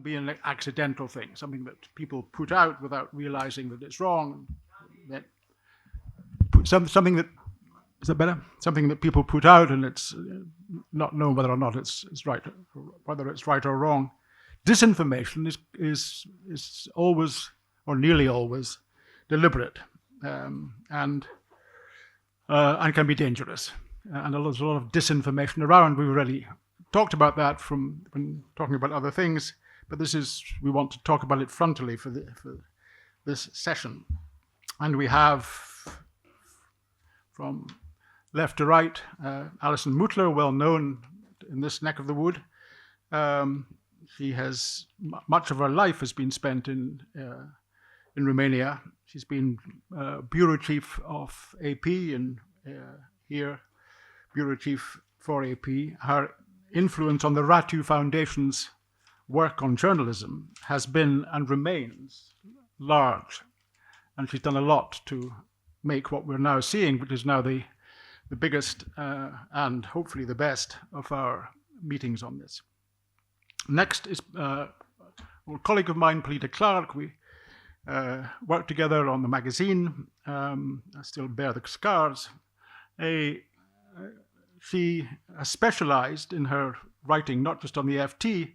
be an accidental thing, something that people put out without realizing that it's wrong. That something that is that better? Something that people put out and it's not known whether or not it's right, whether it's right or wrong. Disinformation is always, or nearly always, deliberate and can be dangerous. And there's a lot of disinformation around. We've already talked about that when talking about other things, but we want to talk about it frontally for this session. And we have, from left to right, Alison Mutler, well known in this neck of the wood. She has, much of her life has been spent in Romania. She's been bureau chief of AP and here, bureau chief for AP. Her influence on the Ratu Foundation's work on journalism has been and remains large. And she's done a lot to make what we're now seeing, which is now the biggest and hopefully the best of our meetings on this. Next is a colleague of mine, Polita Clark. We worked together on the magazine. I still bear the scars. She specialized in her writing, not just on the FT,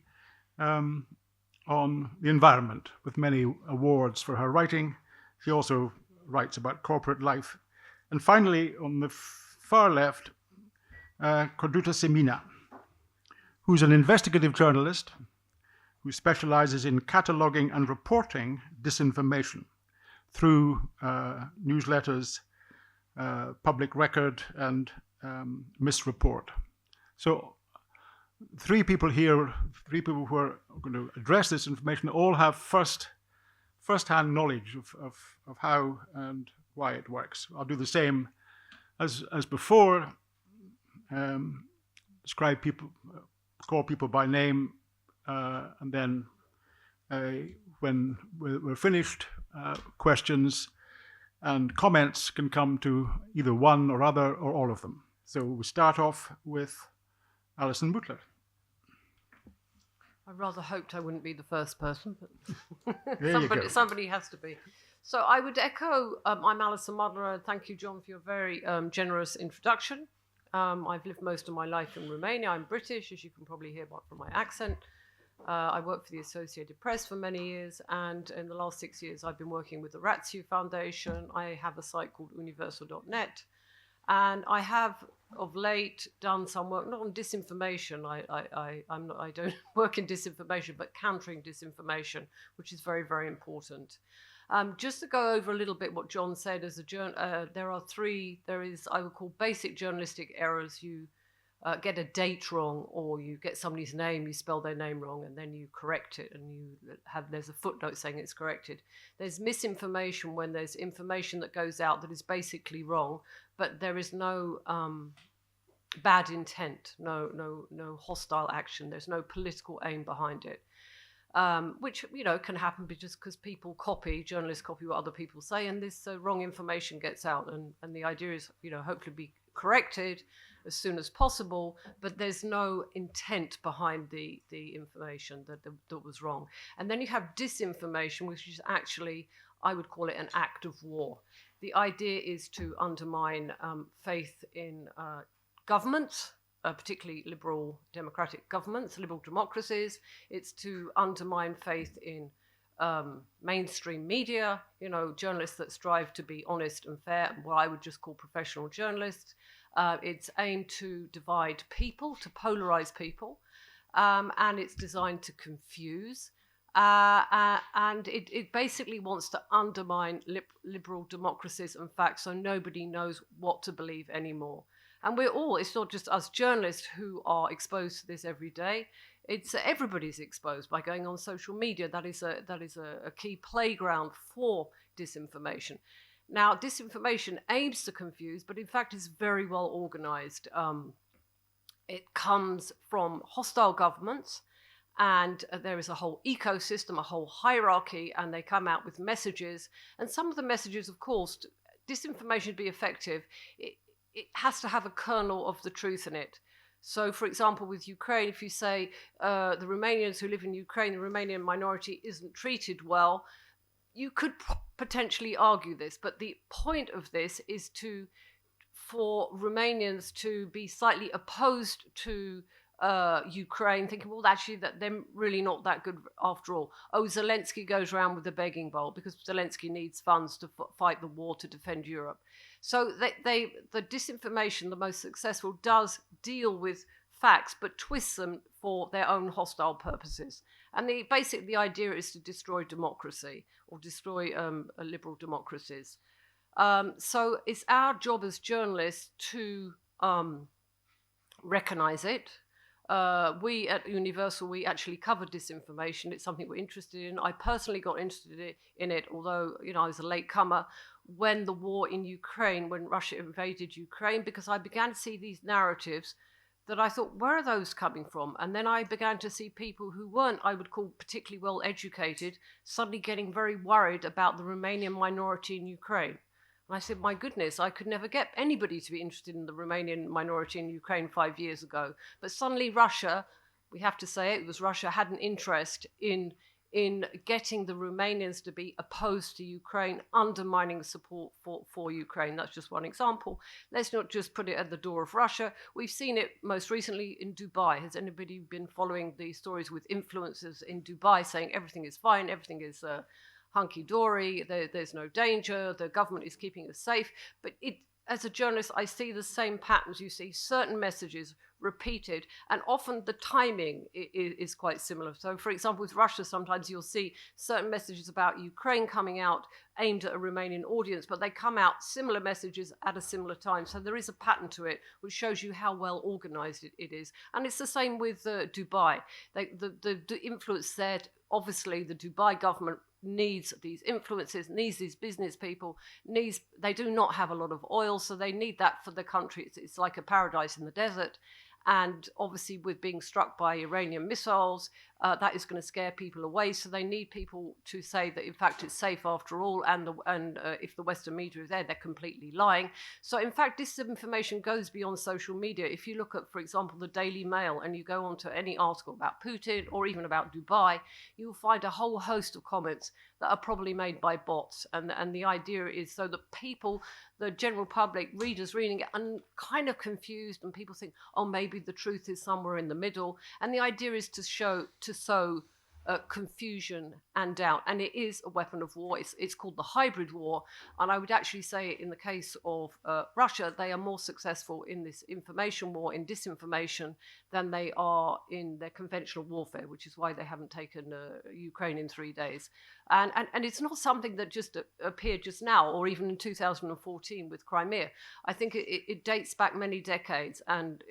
on the environment, with many awards for her writing. She also writes about corporate life. And finally, on the far left, Codruta Semina, who's an investigative journalist who specializes in cataloging and reporting disinformation through newsletters, public record, and misreport. So three people here, three people who are going to address this information, all have first-hand knowledge of how and why it works. I'll do the same as before, describe people, call people by name, and then when we're finished, questions and comments can come to either one or other or all of them. So we start off with Alison Mutler. I rather hoped I wouldn't be the first person, but somebody has to be. So I would echo, I'm Alison Mutler. Thank you, John, for your very generous introduction. I've lived most of my life in Romania. I'm British, as you can probably hear from my accent. I worked for the Associated Press for many years, and in the last 6 years, I've been working with the Ratu Foundation. I have a site called universal.net, and I have of late done some work, not on disinformation. I don't work in disinformation, but countering disinformation, which is very, very important. Just to go over a little bit what John said, there are three. There is, I would call, basic journalistic errors. You get a date wrong, or you get somebody's name, you spell their name wrong, and then you correct it, and there's a footnote saying it's corrected. There's misinformation when there's information that goes out that is basically wrong, but there is no bad intent, no hostile action. There's no political aim behind it. Which, can happen just because journalists copy what other people say, and this wrong information gets out, and the idea is, hopefully be corrected as soon as possible, but there's no intent behind the information that was wrong. And then you have disinformation, which is actually, I would call it an act of war. The idea is to undermine faith in governments, particularly liberal democratic governments, liberal democracies. It's to undermine faith in mainstream media, journalists that strive to be honest and fair, what I would just call professional journalists. It's aimed to divide people, to polarize people, and it's designed to confuse. And it basically wants to undermine liberal democracies and facts, so nobody knows what to believe anymore. And it's not just us journalists who are exposed to this every day. It's everybody's exposed by going on social media. That is a key playground for disinformation. Now, disinformation aims to confuse, but in fact is very well organized. It comes from hostile governments, and there is a whole ecosystem, a whole hierarchy, and they come out with messages. And some of the messages, of course, disinformation to be effective, it has to have a kernel of the truth in it. So, for example, with Ukraine, if you say the Romanians who live in Ukraine, the Romanian minority isn't treated well, you could potentially argue this. But the point of this is for Romanians to be slightly opposed to Ukraine, thinking, well, actually, that they're really not that good after all. Oh, Zelensky goes around with a begging bowl because Zelensky needs funds to fight the war to defend Europe. So the disinformation, the most successful, does deal with facts, but twists them for their own hostile purposes. And basically the idea is to destroy democracy or destroy liberal democracies. So it's our job as journalists to recognize it. We at Universal, we actually cover disinformation. It's something we're interested in. I personally got interested in it, although I was a latecomer when the war in Ukraine, when Russia invaded Ukraine, because I began to see these narratives that I thought, where are those coming from? And then I began to see people who weren't, I would call, particularly well educated, suddenly getting very worried about the Romanian minority in Ukraine. And I said, my goodness, I could never get anybody to be interested in the Romanian minority in Ukraine 5 years ago. But suddenly Russia, we have to say it was Russia, had an interest in getting the Romanians to be opposed to Ukraine, undermining support for Ukraine. That's just one example. Let's not just put it at the door of Russia. We've seen it most recently in Dubai. Has anybody been following the stories with influencers in Dubai saying everything is fine, everything is hunky-dory, there's no danger, the government is keeping us safe? But as a journalist, I see the same patterns. You see certain messages repeated, and often the timing is quite similar. So, for example, with Russia, sometimes you'll see certain messages about Ukraine coming out aimed at a Romanian audience, but they come out similar messages at a similar time. So there is a pattern to it, which shows you how well organized it is. And it's the same with Dubai. The influence there, obviously, the Dubai government needs these influences, needs these business people, they do not have a lot of oil, so they need that for the country. It's like a paradise in the desert. And obviously with being struck by Iranian missiles, that is going to scare people away. So they need people to say that, in fact, it's safe after all. And if the Western media is there, they're completely lying. So, in fact, disinformation goes beyond social media. If you look at, for example, the Daily Mail, and you go onto any article about Putin or even about Dubai, you'll find a whole host of comments that are probably made by bots. And the idea is so that people, the general public, readers reading it, are kind of confused, and people think, oh, maybe the truth is somewhere in the middle. And the idea is to sow confusion and doubt. And it is a weapon of war. It's called the hybrid war. And I would actually say in the case of Russia, they are more successful in this information war, in disinformation, than they are in their conventional warfare, which is why they haven't taken Ukraine in 3 days. And it's not something that just appeared just now, or even in 2014 with Crimea. I think it dates back many decades. And,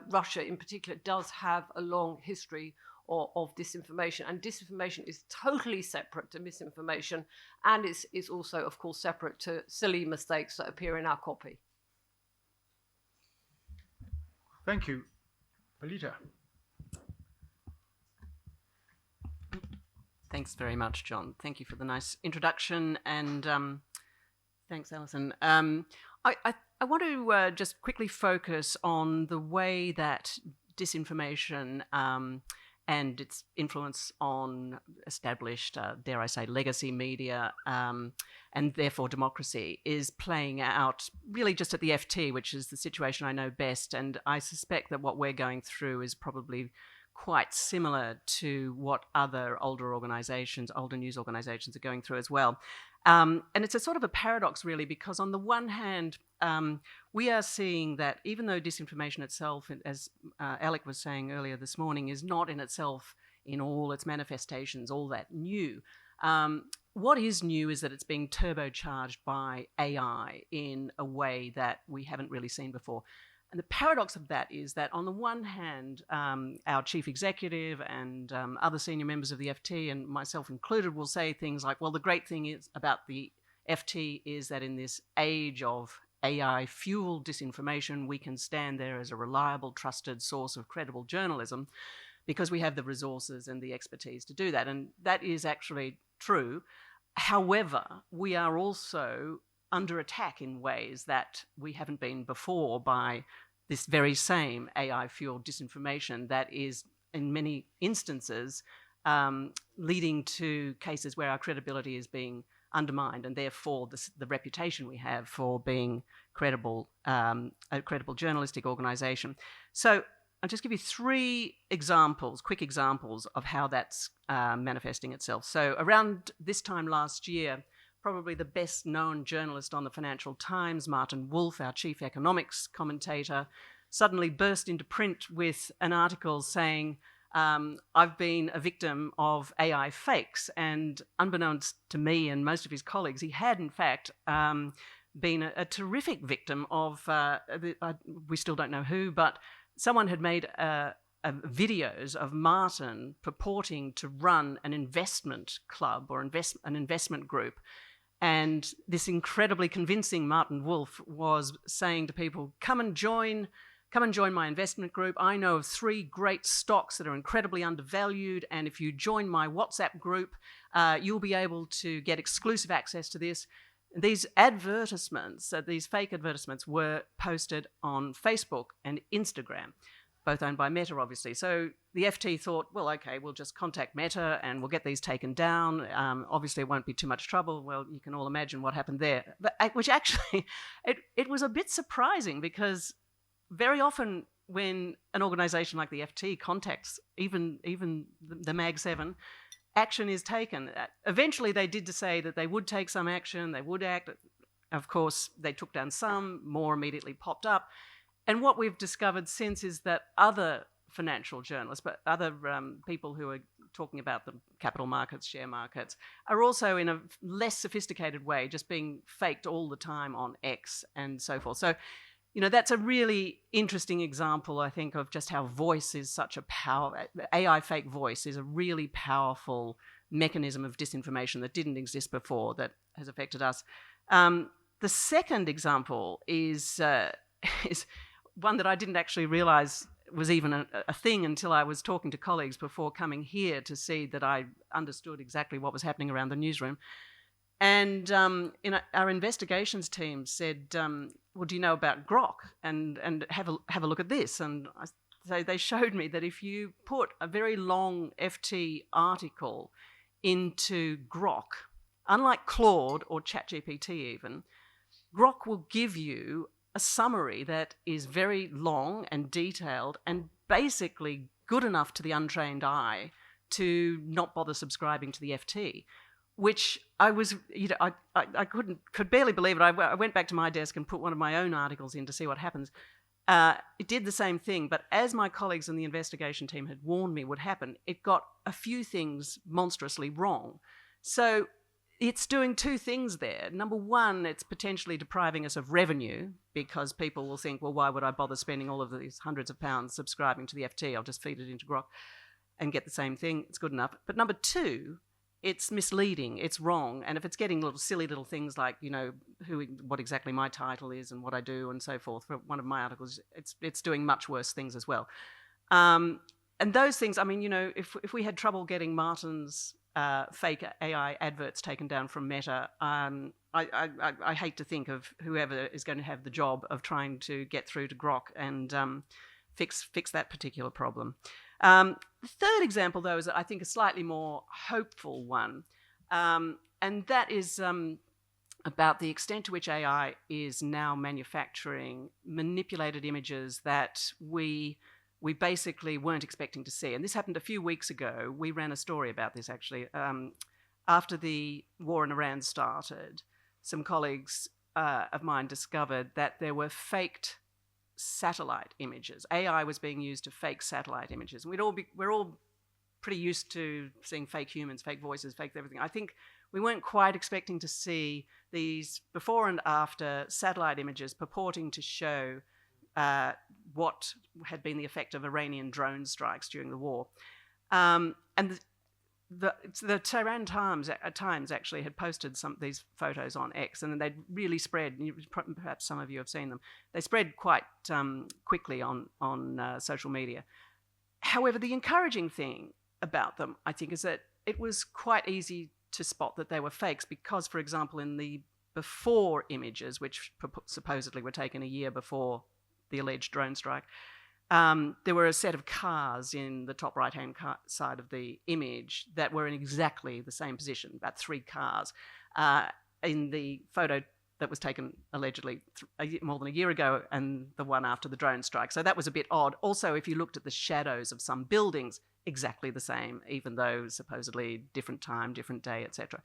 Russia in particular does have a long history of disinformation, and disinformation is totally separate to misinformation, and it's also, of course, separate to silly mistakes that appear in our copy. Thank you. Belita. Thanks very much, John. Thank you for the nice introduction, and thanks, Alison. I want to just quickly focus on the way that disinformation and its influence on established, dare I say, legacy media, and therefore democracy, is playing out really just at the FT, which is the situation I know best. And I suspect that what we're going through is probably quite similar to what other older news organizations are going through as well. And it's a sort of a paradox, really, because on the one hand, we are seeing that even though disinformation itself, as Alec was saying earlier this morning, is not in itself, in all its manifestations, all that new, what is new is that it's being turbocharged by AI in a way that we haven't really seen before. And the paradox of that is that, on the one hand, our chief executive and other senior members of the FT, and myself included, will say things like, well, the great thing is about the FT is that in this age of AI-fueled disinformation, we can stand there as a reliable, trusted source of credible journalism because we have the resources and the expertise to do that. And that is actually true. However, we are also under attack in ways that we haven't been before by this very same AI-fueled disinformation that is, in many instances, leading to cases where our credibility is being undermined, and therefore the reputation we have for being credible, a credible journalistic organisation. So I'll just give you 3 examples, quick examples of how that's manifesting itself. So around this time last year, probably the best known journalist on the Financial Times, Martin Wolf, our chief economics commentator, suddenly burst into print with an article saying, I've been a victim of AI fakes. And unbeknownst to me and most of his colleagues, he had in fact been a terrific victim of, we still don't know who, but someone had made videos of Martin purporting to run an investment club or an investment group. And this incredibly convincing Martin Wolf was saying to people, come and join my investment group. I know of 3 great stocks that are incredibly undervalued. And if you join my WhatsApp group, you'll be able to get exclusive access to this. These advertisements, these fake advertisements, were posted on Facebook and Instagram, both owned by Meta, obviously. So the FT thought, well, okay, we'll just contact Meta and we'll get these taken down. Obviously, it won't be too much trouble. Well, you can all imagine what happened there. But, which actually, it was a bit surprising, because very often when an organisation like the FT contacts even the Mag 7, action is taken. Eventually, they did say that they would take some action, they would act. Of course, they took down some, more immediately popped up. And what we've discovered since is that other financial journalists, but other people who are talking about the capital markets, share markets, are also in a less sophisticated way just being faked all the time on X and so forth. So, you know, that's a really interesting example, I think, of just how voice is such a AI fake voice is a really powerful mechanism of disinformation that didn't exist before, that has affected us. The second example is one that I didn't actually realise was even a thing until I was talking to colleagues before coming here to see that I understood exactly what was happening around the newsroom. And our investigations team said, well, do you know about Grok? And have a look at this. And so they showed me that if you put a very long FT article into Grok, unlike Claude or ChatGPT even, Grok will give you a summary that is very long and detailed and basically good enough to the untrained eye to not bother subscribing to the FT, which I was, you know, I could barely believe it. I went back to my desk and put one of my own articles in to see what happens. It did the same thing, but as my colleagues in the investigation team had warned me would happen, it got a few things monstrously wrong. So it's doing 2 things there. Number one, it's potentially depriving us of revenue, because people will think, well, why would I bother spending all of these hundreds of pounds subscribing to the FT? I'll just feed it into Grok and get the same thing. It's good enough. But number 2, it's misleading, it's wrong. And if it's getting silly little things like, you know, what exactly my title is and what I do and so forth, for one of my articles, it's doing much worse things as well. And those things, I mean, you know, if we had trouble getting Martin's fake AI adverts taken down from Meta, I hate to think of whoever is going to have the job of trying to get through to Grok and fix that particular problem. The third example, though, is I think a slightly more hopeful one, and that is about the extent to which AI is now manufacturing manipulated images that we basically weren't expecting to see. And this happened a few weeks ago. We ran a story about this, actually. After the war in Iran started, some colleagues of mine discovered that there were faked satellite images. AI was being used to fake satellite images. And we're all pretty used to seeing fake humans, fake voices, fake everything. I think we weren't quite expecting to see these before and after satellite images purporting to show what had been the effect of Iranian drone strikes during the war. And the Tehran Times actually had posted some of these photos on X, and they'd really spread, and perhaps some of you have seen them. They spread quite quickly on social media. However, the encouraging thing about them, I think, is that it was quite easy to spot that they were fakes because, for example, in the before images, which supposedly were taken a year before the alleged drone strike, there were a set of cars in the top right-hand side of the image that were in exactly the same position, about 3 cars. In the photo that was taken allegedly more than a year ago and the one after the drone strike. So that was a bit odd. Also, if you looked at the shadows of some buildings, exactly the same, even though supposedly different time, different day, etc.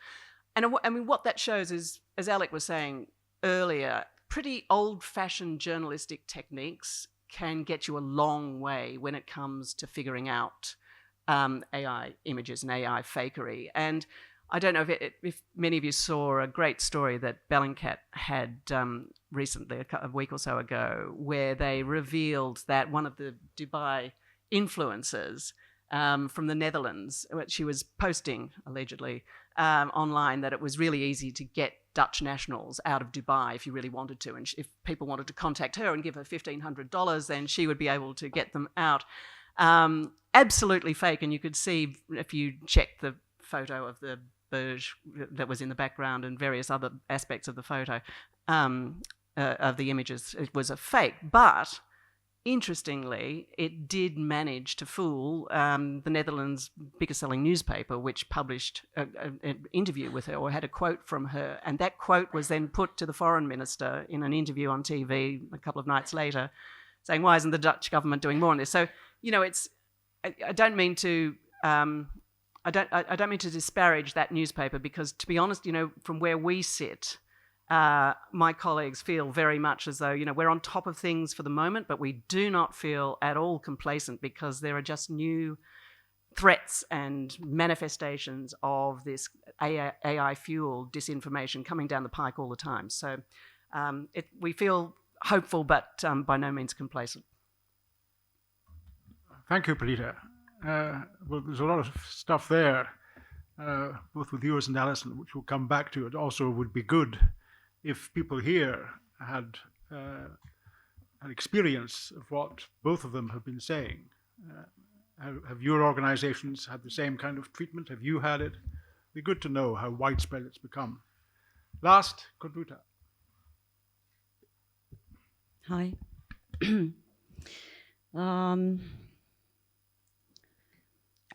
And I mean, what that shows is, as Alec was saying earlier, pretty old-fashioned journalistic techniques can get you a long way when it comes to figuring out AI images and AI fakery. And I don't know if many of you saw a great story that Bellingcat had recently, a week or so ago, where they revealed that one of the Dubai influencers from the Netherlands, she was posting, allegedly, online that it was really easy to get Dutch nationals out of Dubai if you really wanted to. And if people wanted to contact her and give her $1,500, then she would be able to get them out. Absolutely fake. And you could see, if you check the photo of the Burj that was in the background and various other aspects of the photo, of the images, it was a fake. But interestingly, it did manage to fool the Netherlands' biggest selling newspaper, which published an interview with her, or had a quote from her. And that quote was then put to the foreign minister in an interview on TV a couple of nights later, saying, why isn't the Dutch government doing more on this? So, you know, I don't mean to disparage that newspaper, because, to be honest, you know, from where we sit, my colleagues feel very much as though, you know, we're on top of things for the moment, but we do not feel at all complacent, because there are just new threats and manifestations of this AI-fueled disinformation coming down the pike all the time. So we feel hopeful, but by no means complacent. Thank you, Perdita. Well, there's a lot of stuff there, both with yours and Alison, which we'll come back to. It also would be good if people here had an experience of what both of them have been saying. Have your organizations had the same kind of treatment? Have you had it? It'd be good to know how widespread it's become. Last, Kodruta. Hi.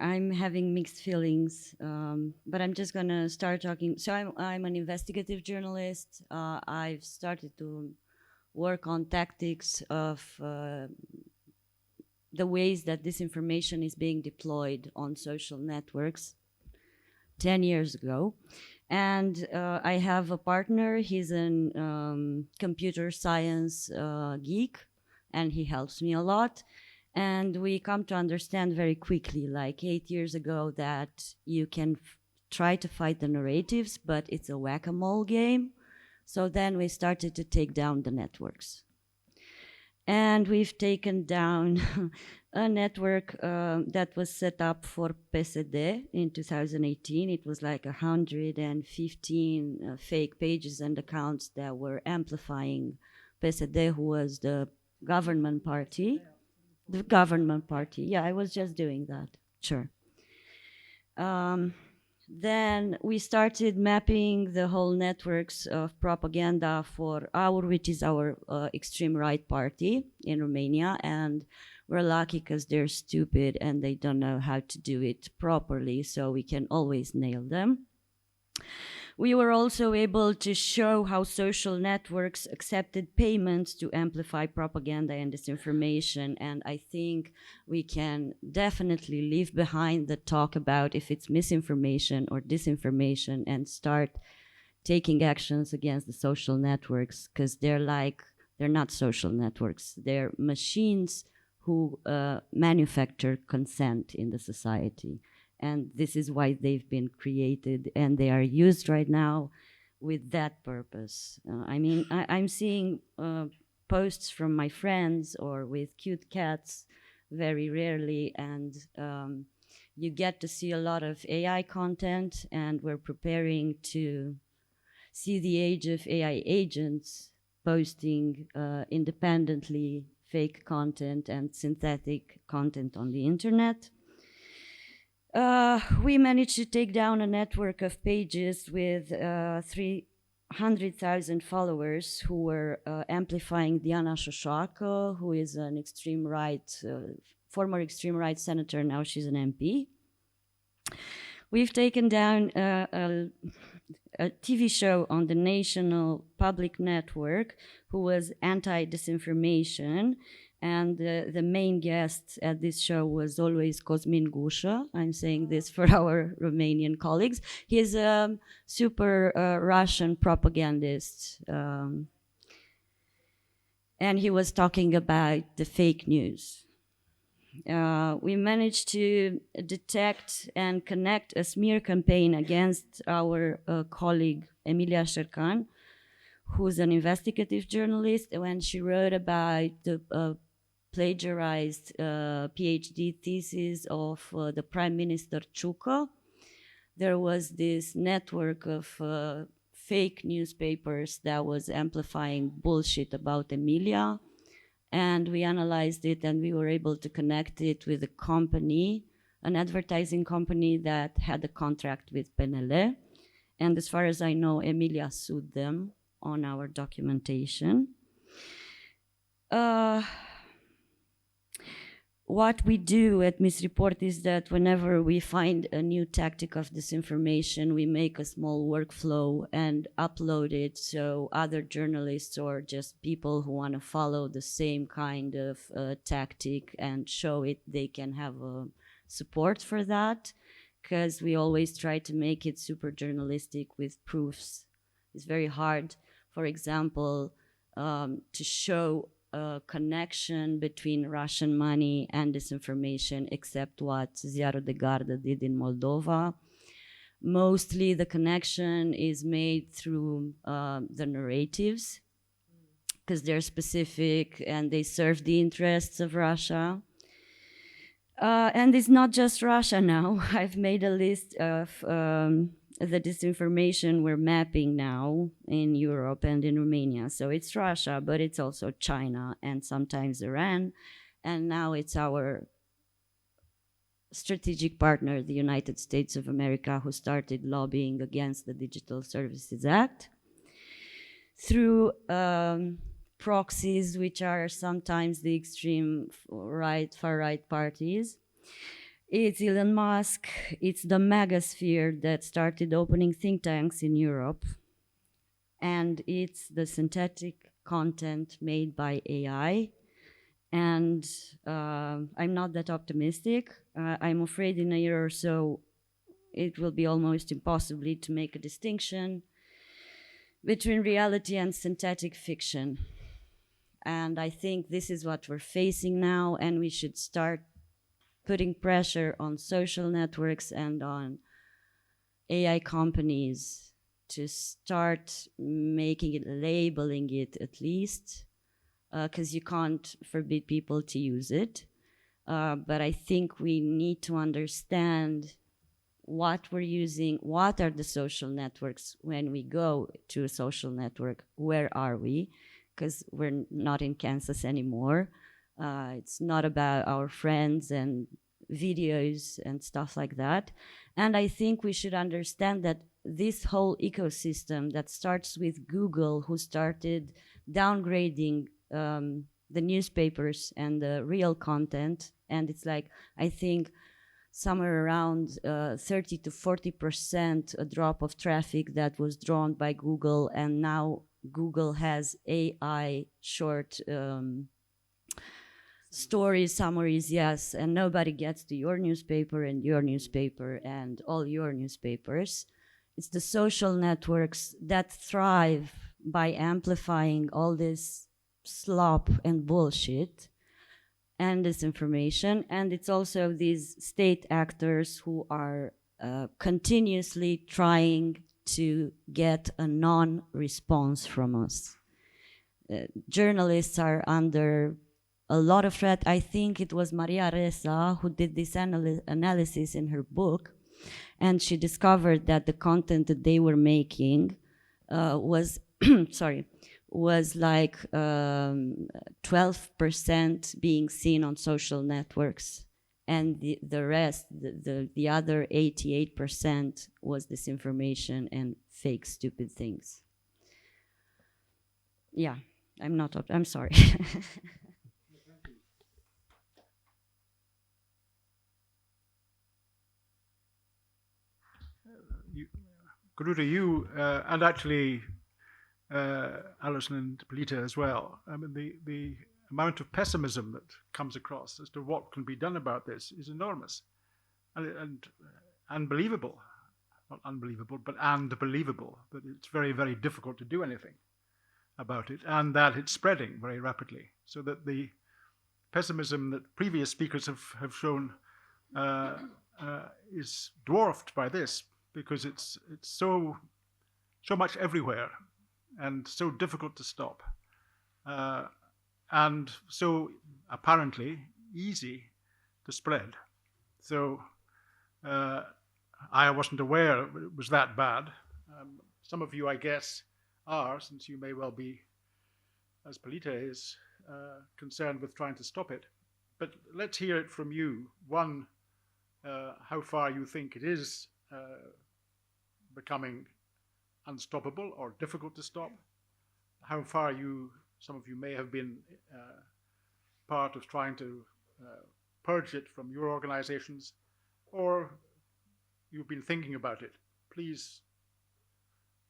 I'm having mixed feelings, but I'm just gonna start talking. So I'm an investigative journalist. I've started to work on tactics of the ways that disinformation is being deployed on social networks 10 years ago. And I have a partner. He's a computer science geek, and he helps me a lot. And we come to understand very quickly, like 8 years ago, that you can try to fight the narratives, but it's a whack-a-mole game. So then we started to take down the networks. And we've taken down a network that was set up for PSD in 2018. It was like 115 fake pages and accounts that were amplifying PSD, who was the government party. The government party. Yeah, I was just doing that. Sure. Then we started mapping the whole networks of propaganda for which is our extreme right party in Romania. And we're lucky because they're stupid and they don't know how to do it properly, so we can always nail them. We were also able to show how social networks accepted payments to amplify propaganda and disinformation. And I think we can definitely leave behind the talk about if it's misinformation or disinformation and start taking actions against the social networks, because they're not social networks. They're machines who manufacture consent in the society. And this is why they've been created, and they are used right now with that purpose. I'm seeing posts from my friends or with cute cats very rarely, and you get to see a lot of AI content, and we're preparing to see the age of AI agents posting independently fake content and synthetic content on the internet. We managed to take down a network of pages with 100,000 followers who were amplifying Diana Shoshako, who is an extreme right, former extreme right senator. Now she's an MP. We've taken down a TV show on the national public network who was anti-disinformation. And the main guest at this show was always Cosmin Gușă. I'm saying this for our Romanian colleagues. He is a super Russian propagandist. And he was talking about the fake news. We managed to detect and connect a smear campaign against our colleague Emilia Șercan, who's an investigative journalist, when she wrote about the plagiarized PhD thesis of the Prime Minister Ciucă. There was this network of fake newspapers that was amplifying bullshit about Emilia. And we analyzed it, and we were able to connect it with a company, an advertising company that had a contract with PNL. And as far as I know, Emilia sued them on our documentation. What we do at Misreport is that whenever we find a new tactic of disinformation, we make a small workflow and upload it so other journalists or just people who want to follow the same kind of tactic and show it, they can have support for that, because we always try to make it super journalistic with proofs. It's very hard, for example, to show a connection between Russian money and disinformation, except what Ziarul de Gardă did in Moldova. Mostly the connection is made through the narratives, because they're specific and they serve the interests of Russia. And it's not just Russia now. I've made a list of the disinformation we're mapping now in Europe and in Romania. So it's Russia, but it's also China and sometimes Iran. And now it's our strategic partner, the United States of America, who started lobbying against the Digital Services Act through proxies, which are sometimes the extreme right, far-right parties. It's Elon Musk, it's the megasphere that started opening think tanks in Europe, and it's the synthetic content made by AI. And I'm not that optimistic. I'm afraid in a year or so, it will be almost impossible to make a distinction between reality and synthetic fiction. And I think this is what we're facing now, and we should start putting pressure on social networks and on AI companies to start making it, labeling it at least, because you can't forbid people to use it. But I think we need to understand what we're using, what are the social networks when we go to a social network, where are we? Because we're not in Kansas anymore. It's not about our friends and videos and stuff like that. And I think we should understand that this whole ecosystem that starts with Google, who started downgrading the newspapers and the real content, and it's like, I think somewhere around 30 to 40% a drop of traffic that was drawn by Google, and now Google has AI short stories, summaries, yes, and nobody gets to your newspaper and all your newspapers. It's the social networks that thrive by amplifying all this slop and bullshit and disinformation. And it's also these state actors who are continuously trying to get a non-response from us. Journalists are under a lot of threat. I think it was Maria Ressa who did this analysis in her book, and she discovered that the content that they were making was, was like 12% being seen on social networks, and the rest, the other 88% was disinformation and fake, stupid things. Yeah, I'm not. I'm sorry. Garuda, you and actually Alison and Polita as well. I mean, the amount of pessimism that comes across as to what can be done about this is enormous and unbelievable. Not unbelievable, but believable that it's very, very difficult to do anything about it, and that it's spreading very rapidly. So that the pessimism that previous speakers have shown is dwarfed by this, because it's so much everywhere and so difficult to stop, and so apparently easy to spread. So I wasn't aware it was that bad. Some of you, I guess, are, since you may well be, as Polita is, concerned with trying to stop it. But let's hear it from you. One, how far you think it is becoming unstoppable or difficult to stop. How far some of you may have been part of trying to purge it from your organizations, or you've been thinking about it. Please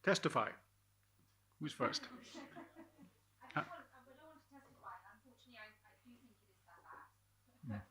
testify. Who's first? I don't want to testify. Unfortunately, I do think it is that bad.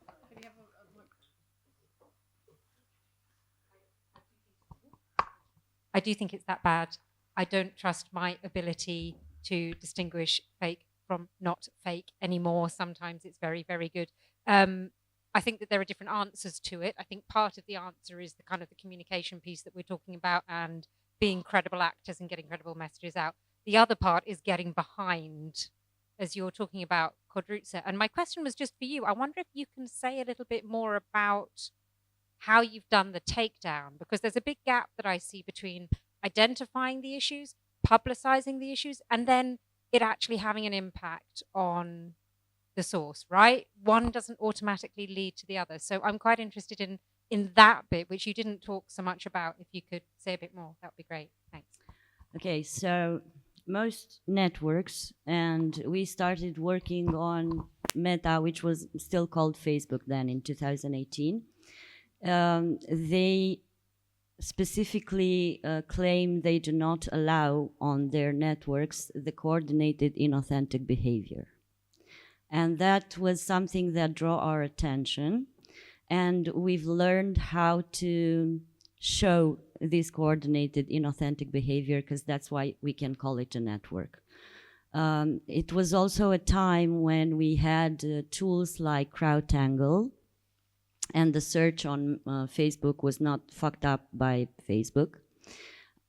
I do think it's that bad. I don't trust my ability to distinguish fake from not fake anymore. Sometimes it's very, very good. I think that there are different answers to it. I think part of the answer is the kind of the communication piece that we're talking about and being credible actors and getting credible messages out. The other part is getting behind, as you're talking about, Kodrutsa. And my question was just for you. I wonder if you can say a little bit more about how you've done the takedown, because there's a big gap that I see between identifying the issues, publicizing the issues, and then it actually having an impact on the source, right? One doesn't automatically lead to the other. So I'm quite interested in that bit, which you didn't talk so much about. If you could say a bit more, that would be great. Thanks. Okay, so most networks, and we started working on Meta, which was still called Facebook then in 2018. They specifically claim they do not allow on their networks the coordinated inauthentic behavior. And that was something that drew our attention. And we've learned how to show this coordinated inauthentic behavior, because that's why we can call it a network. It was also a time when we had tools like CrowdTangle, and the search on Facebook was not fucked up by Facebook.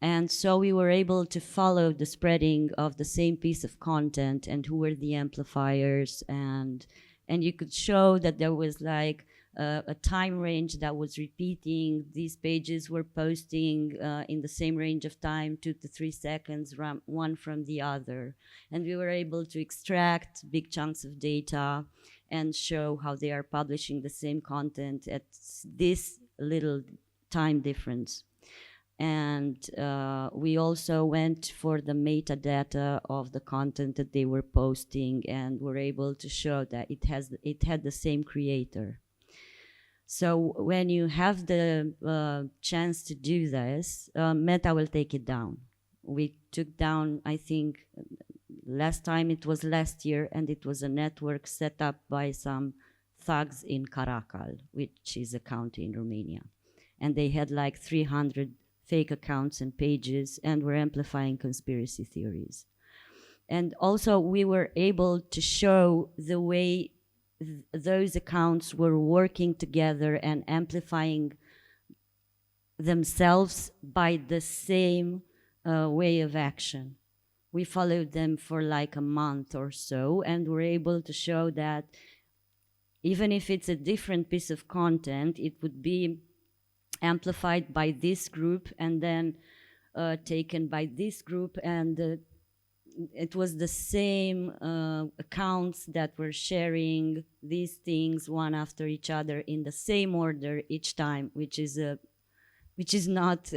And so we were able to follow the spreading of the same piece of content and who were the amplifiers, and you could show that there was like a time range that was repeating. These pages were posting in the same range of time, 2 to 3 seconds, one from the other. And we were able to extract big chunks of data and show how they are publishing the same content at this little time difference. And we also went for the metadata of the content that they were posting, and were able to show that it had the same creator. So when you have the chance to do this, Meta will take it down. We took down, I think, last time it was last year, and it was a network set up by some thugs in Caracal, which is a county in Romania. And they had like 300 fake accounts and pages, and were amplifying conspiracy theories. And also we were able to show the way those accounts were working together and amplifying themselves by the same way of action. We followed them for like a month or so, and were able to show that even if it's a different piece of content, it would be amplified by this group and then taken by this group, and it was the same accounts that were sharing these things one after each other in the same order each time, which is not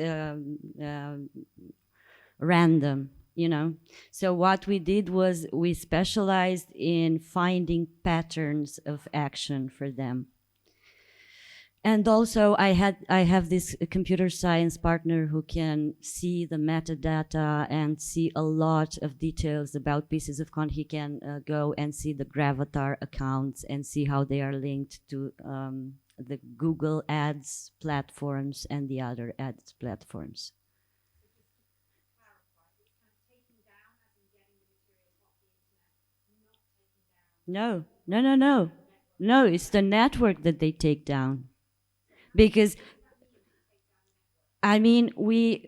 random. you know. So what we did was we specialized in finding patterns of action for them. And also I have this computer science partner who can see the metadata and see a lot of details about pieces of content. He can go and see the Gravatar accounts and see how they are linked to the Google Ads platforms and the other ads platforms. No, no, no, no. No, it's the network that they take down. Because I mean, we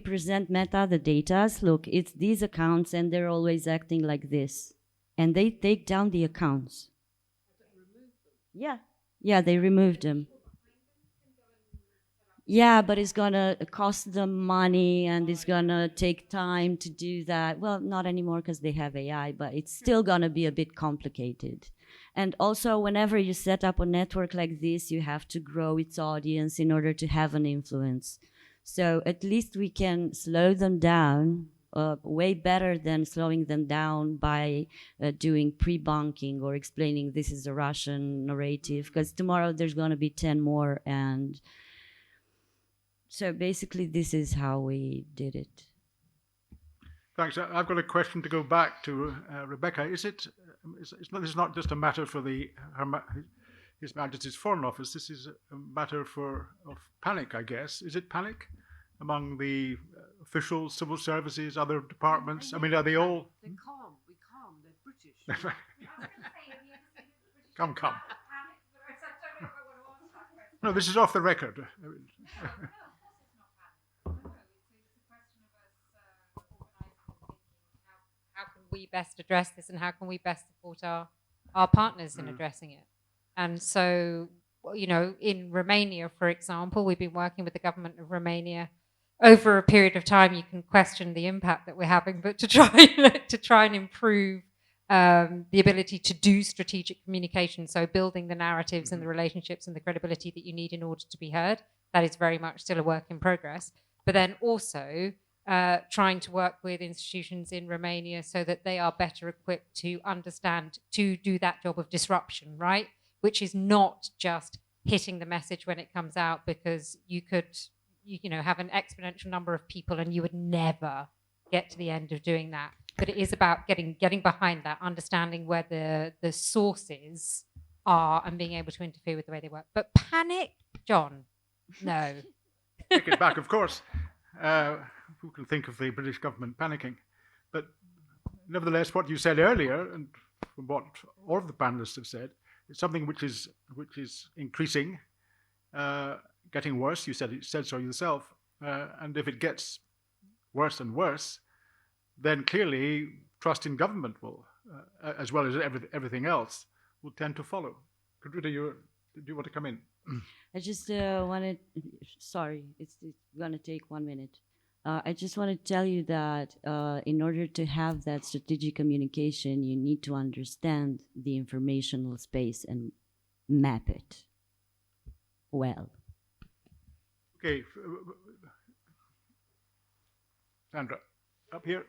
present Meta the data. Look, it's these accounts, and they're always acting like this, and they take down the accounts. Yeah, yeah, they removed them. Yeah, but it's gonna cost them money, and it's gonna take time to do that. Well, not anymore because they have AI, but it's still gonna be a bit complicated. And also, whenever you set up a network like this, you have to grow its audience in order to have an influence. So at least we can slow them down way better than slowing them down by doing pre-bunking or explaining this is a Russian narrative, because tomorrow there's going to be 10 more. And so basically this is how we did it. Thanks. I've got a question to go back to Rebecca. This is not just a matter for His Majesty's Foreign Office. This is a matter of panic, I guess. Is it panic among the officials, civil services, other departments? I mean, are they all? They're calm. We're calm. They're British. Come. No, this is off the record. How can we best address this, and how can we best support our partners in addressing it? And so, in Romania, for example, we've been working with the government of Romania over a period of time. You can question the impact that we're having, but to try and improve the ability to do strategic communication, so building the narratives and the relationships and the credibility that you need in order to be heard. That is very much still a work in progress. But then also trying to work with institutions in Romania so that they are better equipped to understand, to do that job of disruption, right? Which is not just hitting the message when it comes out, because you could, have an exponential number of people and you would never get to the end of doing that. But it is about getting behind that, understanding where the sources are and being able to interfere with the way they work. But panic, John, no. Take it back, of course. Who can think of the British government panicking? But nevertheless, what you said earlier, and from what all of the panelists have said, is something which is increasing, getting worse. You said so yourself. And if it gets worse and worse, then clearly trust in government will, as well as everything else, will tend to follow. Kudrita, do you want to come in? I just wanted, sorry, it's going to take 1 minute. I just want to tell you that in order to have that strategic communication, you need to understand the informational space and map it well. Okay. Sandra, up here.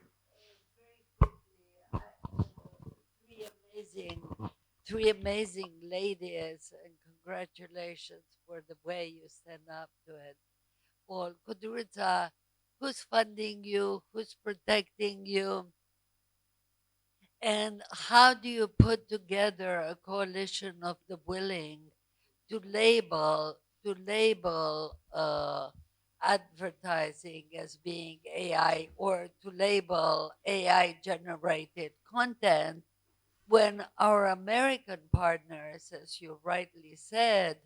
Three amazing ladies, and congratulations for the way you stand up to it. Well, Kudrita, who's funding you? Who's protecting you? And how do you put together a coalition of the willing to label advertising as being AI, or to label AI generated content, when our American partners, as you rightly said,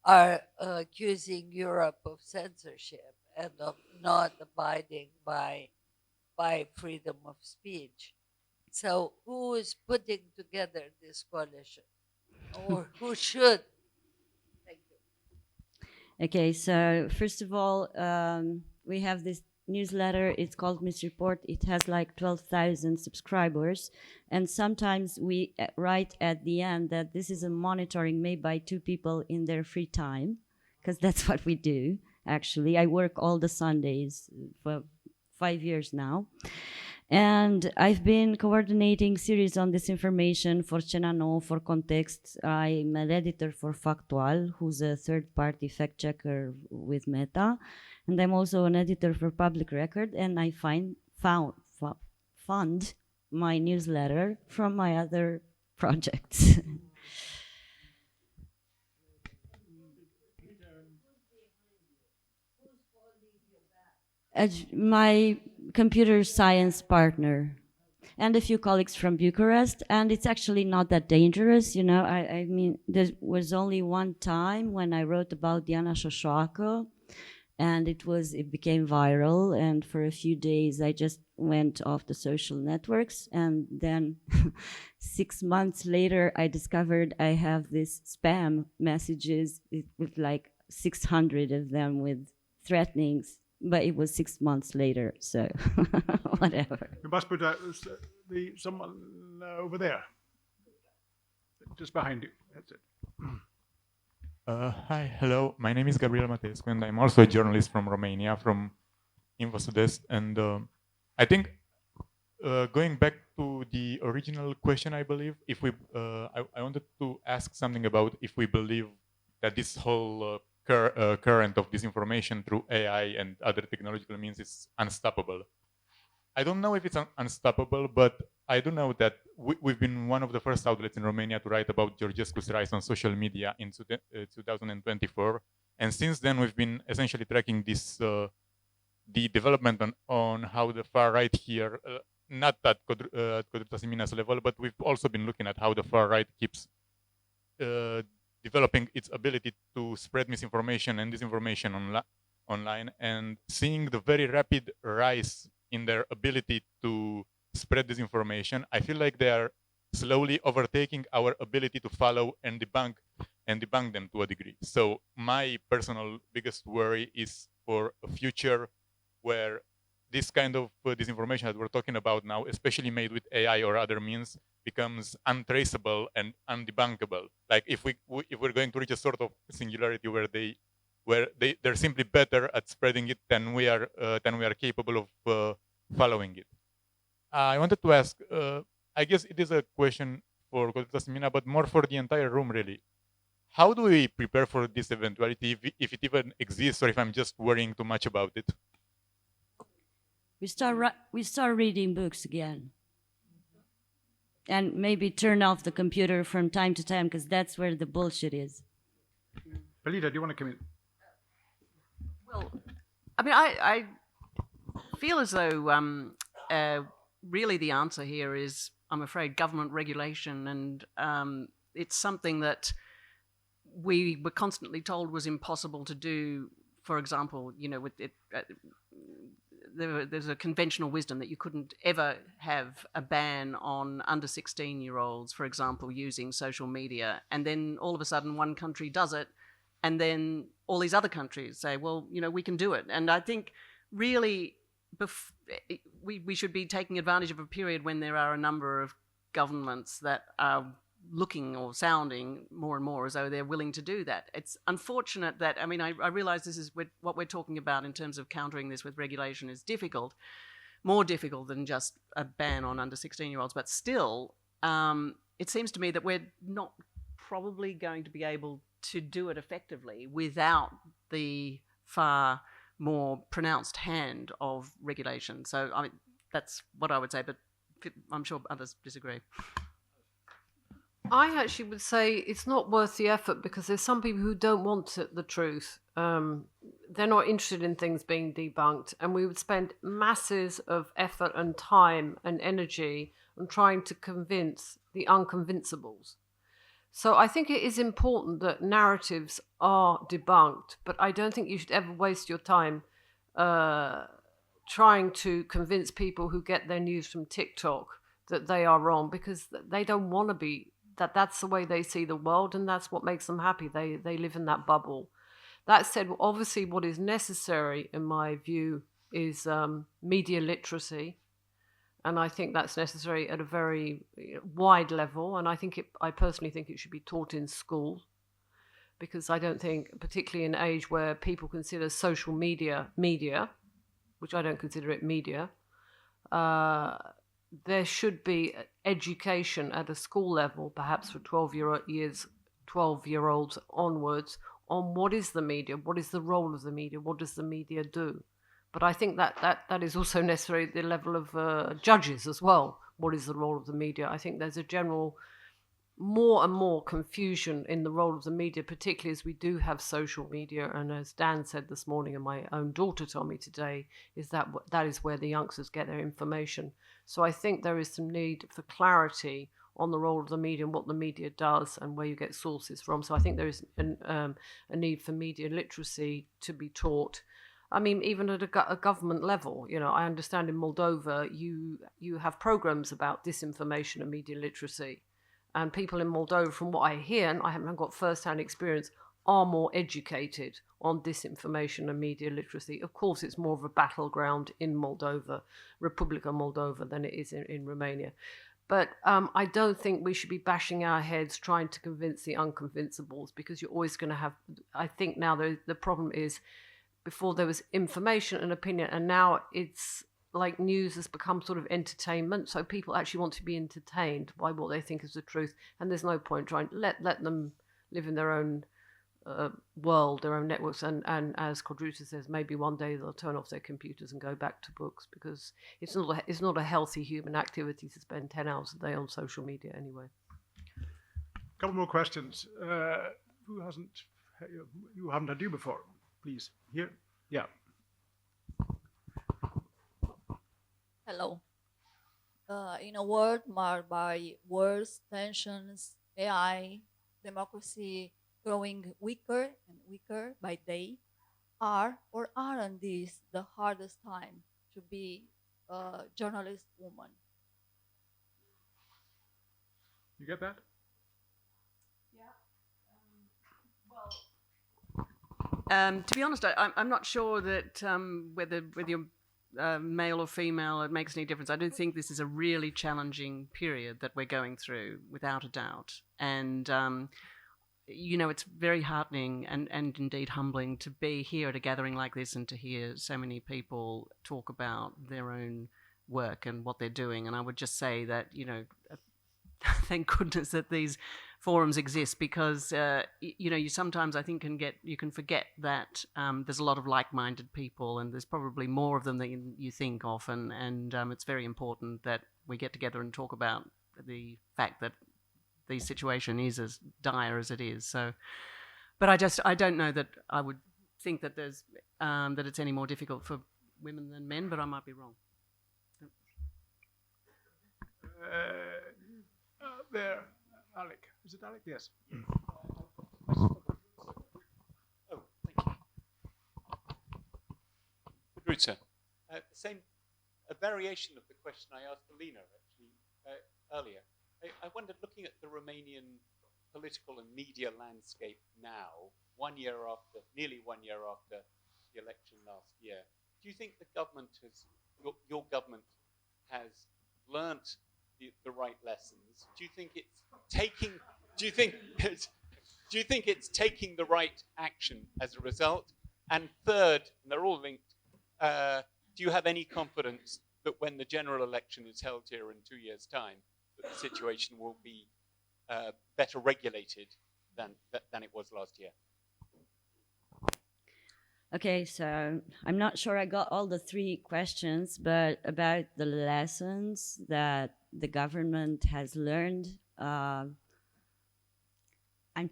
are accusing Europe of censorship and of not abiding by freedom of speech? So who is putting together this coalition? Or who should? Thank you. Okay, so first of all, we have this newsletter. It's called Miss Report. It has like 12,000 subscribers. And sometimes we write at the end that this is a monitoring made by 2 people in their free time, because that's what we do, actually. I work all the Sundays for 5 years now. And I've been coordinating series on disinformation for Cenano, for Context. I'm an editor for Factual, who's a third-party fact-checker with Meta. And I'm also an editor for Public Record, and I fund my newsletter from my other projects. As my computer science partner and a few colleagues from Bucharest, and it's actually not that dangerous, you know. I mean, there was only one time when I wrote about Diana Șoșoacă, and it became viral, and for a few days I just went off the social networks, and then 6 months later I discovered I have these spam messages with like 600 of them with threatenings, but it was 6 months later, so whatever. You must put someone over there, just behind you. That's it. Hi, hello. My name is Gabriel Matescu, and I'm also a journalist from Romania, from Info Sud-Est. And I think going back to the original question, I believe, if we, I wanted to ask something about if we believe that this whole current of disinformation through AI and other technological means is unstoppable. I don't know if it's unstoppable, but I do know that we've been one of the first outlets in Romania to write about Georgescu's rise on social media in 2024. And since then, we've been essentially tracking this, the development on how the far right here, not at Codruța level, but we've also been looking at how the far right keeps developing its ability to spread misinformation and disinformation online, and seeing the very rapid rise in their ability to spread disinformation, I feel like they are slowly overtaking our ability to follow and debunk them to a degree. So my personal biggest worry is for a future where this kind of disinformation that we're talking about now, especially made with AI or other means, becomes untraceable and undebunkable. Like if we're going to reach a sort of singularity where they're simply better at spreading it than we are capable of following it. I wanted to ask, I guess it is a question for Codruța, but more for the entire room, really. How do we prepare for this eventuality, if it even exists, or if I'm just worrying too much about it? We start reading books again. And maybe turn off the computer from time to time, because that's where the bullshit is. Belida, do you want to come in? Well, I mean, I feel as though really the answer here is, I'm afraid, government regulation, and it's something that we were constantly told was impossible to do. For example, you know, with it, there's a conventional wisdom that you couldn't ever have a ban on under 16-year-olds, for example, using social media, and then all of a sudden one country does it, and then all these other countries say, well, you know, we can do it. And I think really we should be taking advantage of a period when there are a number of governments that are looking or sounding more and more as though they're willing to do that. It's unfortunate that, I mean, I realize this is what we're talking about in terms of countering this with regulation is difficult, more difficult than just a ban on under 16-year-olds, but still, it seems to me that we're not probably going to be able to do it effectively without the far more pronounced hand of regulation. So, I mean, that's what I would say, but I'm sure others disagree. I actually would say it's not worth the effort, because there's some people who don't want the truth. They're not interested in things being debunked, and we would spend masses of effort and time and energy on trying to convince the unconvinceables. So I think it is important that narratives are debunked, but I don't think you should ever waste your time trying to convince people who get their news from TikTok that they are wrong, because they don't want to be. That's the way they see the world, and that's what makes them happy. They live in that bubble. That said, obviously what is necessary, in my view, is media literacy. And I think that's necessary at a very wide level. And I personally think it should be taught in school, because I don't think, particularly in an age where people consider social media, which I don't consider it media, there should be education at a school level, perhaps for 12-year-olds onwards, on what is the media, what is the role of the media, what does the media do. But I think that is also necessary at the level of judges as well. What is the role of the media? I think there's a general more and more confusion in the role of the media, particularly as we do have social media. And as Dan said this morning, and my own daughter told me today, is that is where the youngsters get their information. So I think there is some need for clarity on the role of the media and what the media does and where you get sources from. So I think there is a need for media literacy to be taught. I mean, even at a government level, I understand in Moldova, you have programs about disinformation and media literacy. And people in Moldova, from what I hear, and I haven't got first-hand experience, are more educated on disinformation and media literacy. Of course, it's more of a battleground in Moldova, Republica Moldova, than it is in Romania. But I don't think we should be bashing our heads trying to convince the unconvinceables, because you're always going to have, I think now the problem is, before there was information and opinion, and now it's like news has become sort of entertainment. So people actually want to be entertained by what they think is the truth. And there's no point trying to let them live in their own world, their own networks. And as Quadruta says, maybe one day they'll turn off their computers and go back to books, because it's not a healthy human activity to spend 10 hours a day on social media anyway. A couple more questions. Who hasn't had you before? Please, here. Yeah. Hello. In a world marked by wars, tensions, AI, democracy growing weaker and weaker by day, are or aren't these the hardest time to be a journalist woman? You get that? To be honest, I'm not sure that whether you're male or female, it makes any difference. I don't think this is a really challenging period that we're going through, without a doubt. And, it's very heartening and indeed humbling to be here at a gathering like this and to hear so many people talk about their own work and what they're doing. And I would just say that, thank goodness that these forums exist, because you sometimes, I think, you can forget that there's a lot of like-minded people, and there's probably more of them than you think of, and it's very important that we get together and talk about the fact that the situation is as dire as it is. So, but I don't know that I would think that there's that it's any more difficult for women than men, but I might be wrong. There, Alec. Is it Alec? Yes. Oh, thank you. Quadruta, a variation of the question I asked Alina actually earlier. I wondered, looking at the Romanian political and media landscape now, nearly 1 year after the election last year, do you think the government your government has learnt the right lessons? Do you think it's taking the right action as a result? And third, and they're all linked, do you have any confidence that when the general election is held here in 2 years' time, that the situation will be better regulated than it was last year? Okay, so I'm not sure I got all the three questions, but about the lessons that the government has learned, I'm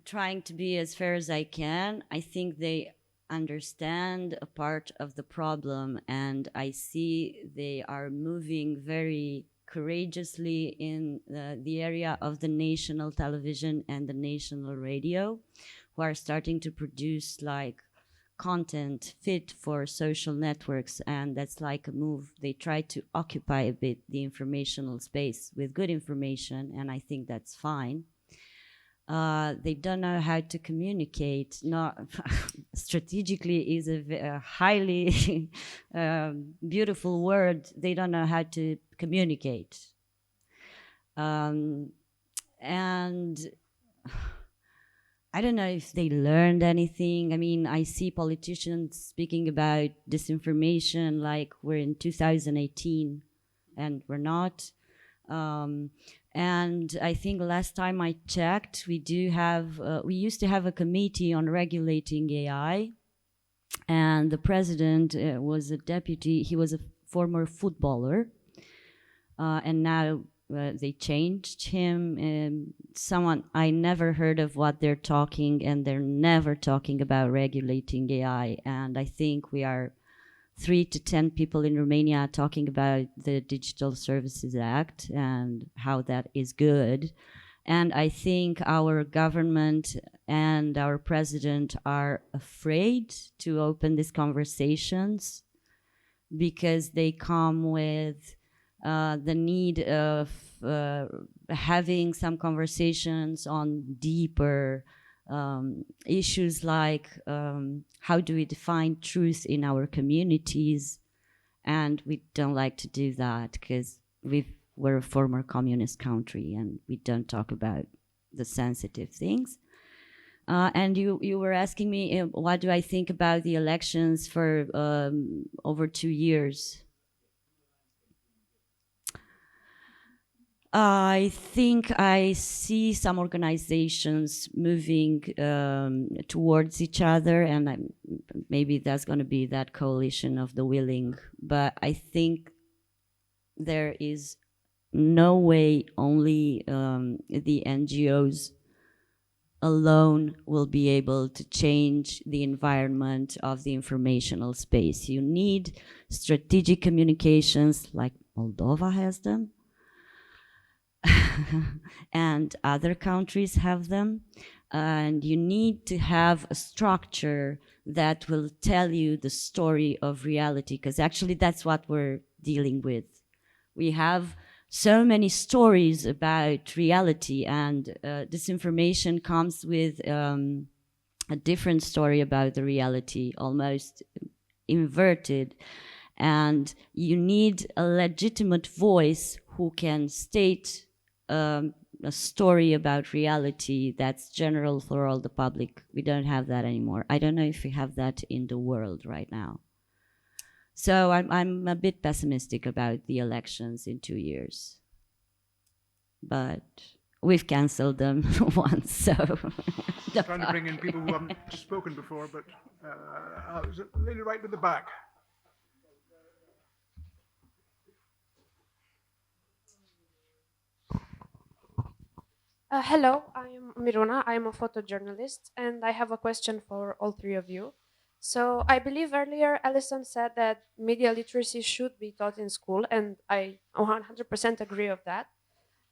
trying to be as fair as I can. I think they understand a part of the problem, and I see they are moving very courageously in the area of the national television and the national radio, who are starting to produce like content fit for social networks, and that's like a move. They try to occupy a bit the informational space with good information, and I think that's fine. They don't know how to communicate. Not strategically is a highly beautiful word. They don't know how to communicate, and I don't know if they learned anything. I mean, I see politicians speaking about disinformation like we're in 2018, and we're not. And I think last time I checked, we used to have a committee on regulating AI, and the president was a deputy. He was a former footballer, and now they changed him. Someone I never heard of what they're talking, and they're never talking about regulating AI. And I think we are 3 to 10 people in Romania talking about the Digital Services Act and how that is good. And I think our government and our president are afraid to open these conversations because they come with the need of having some conversations on deeper issues like how do we define truth in our communities, and we don't like to do that because we're a former communist country and we don't talk about the sensitive things. And you were asking me what do I think about the elections for over 2 years. I think I see some organizations moving towards each other, and maybe that's going to be that coalition of the willing. But I think there is no way only the NGOs alone will be able to change the environment of the informational space. You need strategic communications like Moldova has them. And other countries have them, and you need to have a structure that will tell you the story of reality, because actually that's what we're dealing with. We have so many stories about reality, and disinformation comes with a different story about the reality, almost inverted. And you need a legitimate voice who can state a story about reality that's general for all the public. We don't have that anymore. I don't know if we have that in the world right now. So I'm a bit pessimistic about the elections in 2 years. But we've cancelled them once, so... Trying to bring in people who haven't spoken before, but there's a lady right in the back. Hello, I'm Miruna. I'm a photojournalist, and I have a question for all three of you. So I believe earlier Alison said that media literacy should be taught in school, and I 100% agree with that.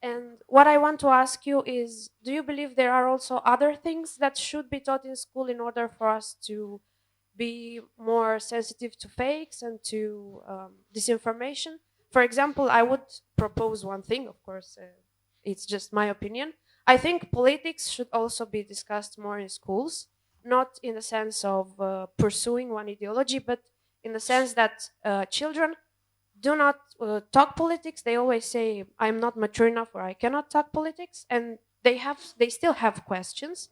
And what I want to ask you is, do you believe there are also other things that should be taught in school in order for us to be more sensitive to fakes and to disinformation? For example, I would propose one thing, of course, it's just my opinion. I think politics should also be discussed more in schools, not in the sense of pursuing one ideology, but in the sense that children do not talk politics. They always say, I'm not mature enough or I cannot talk politics. And they still have questions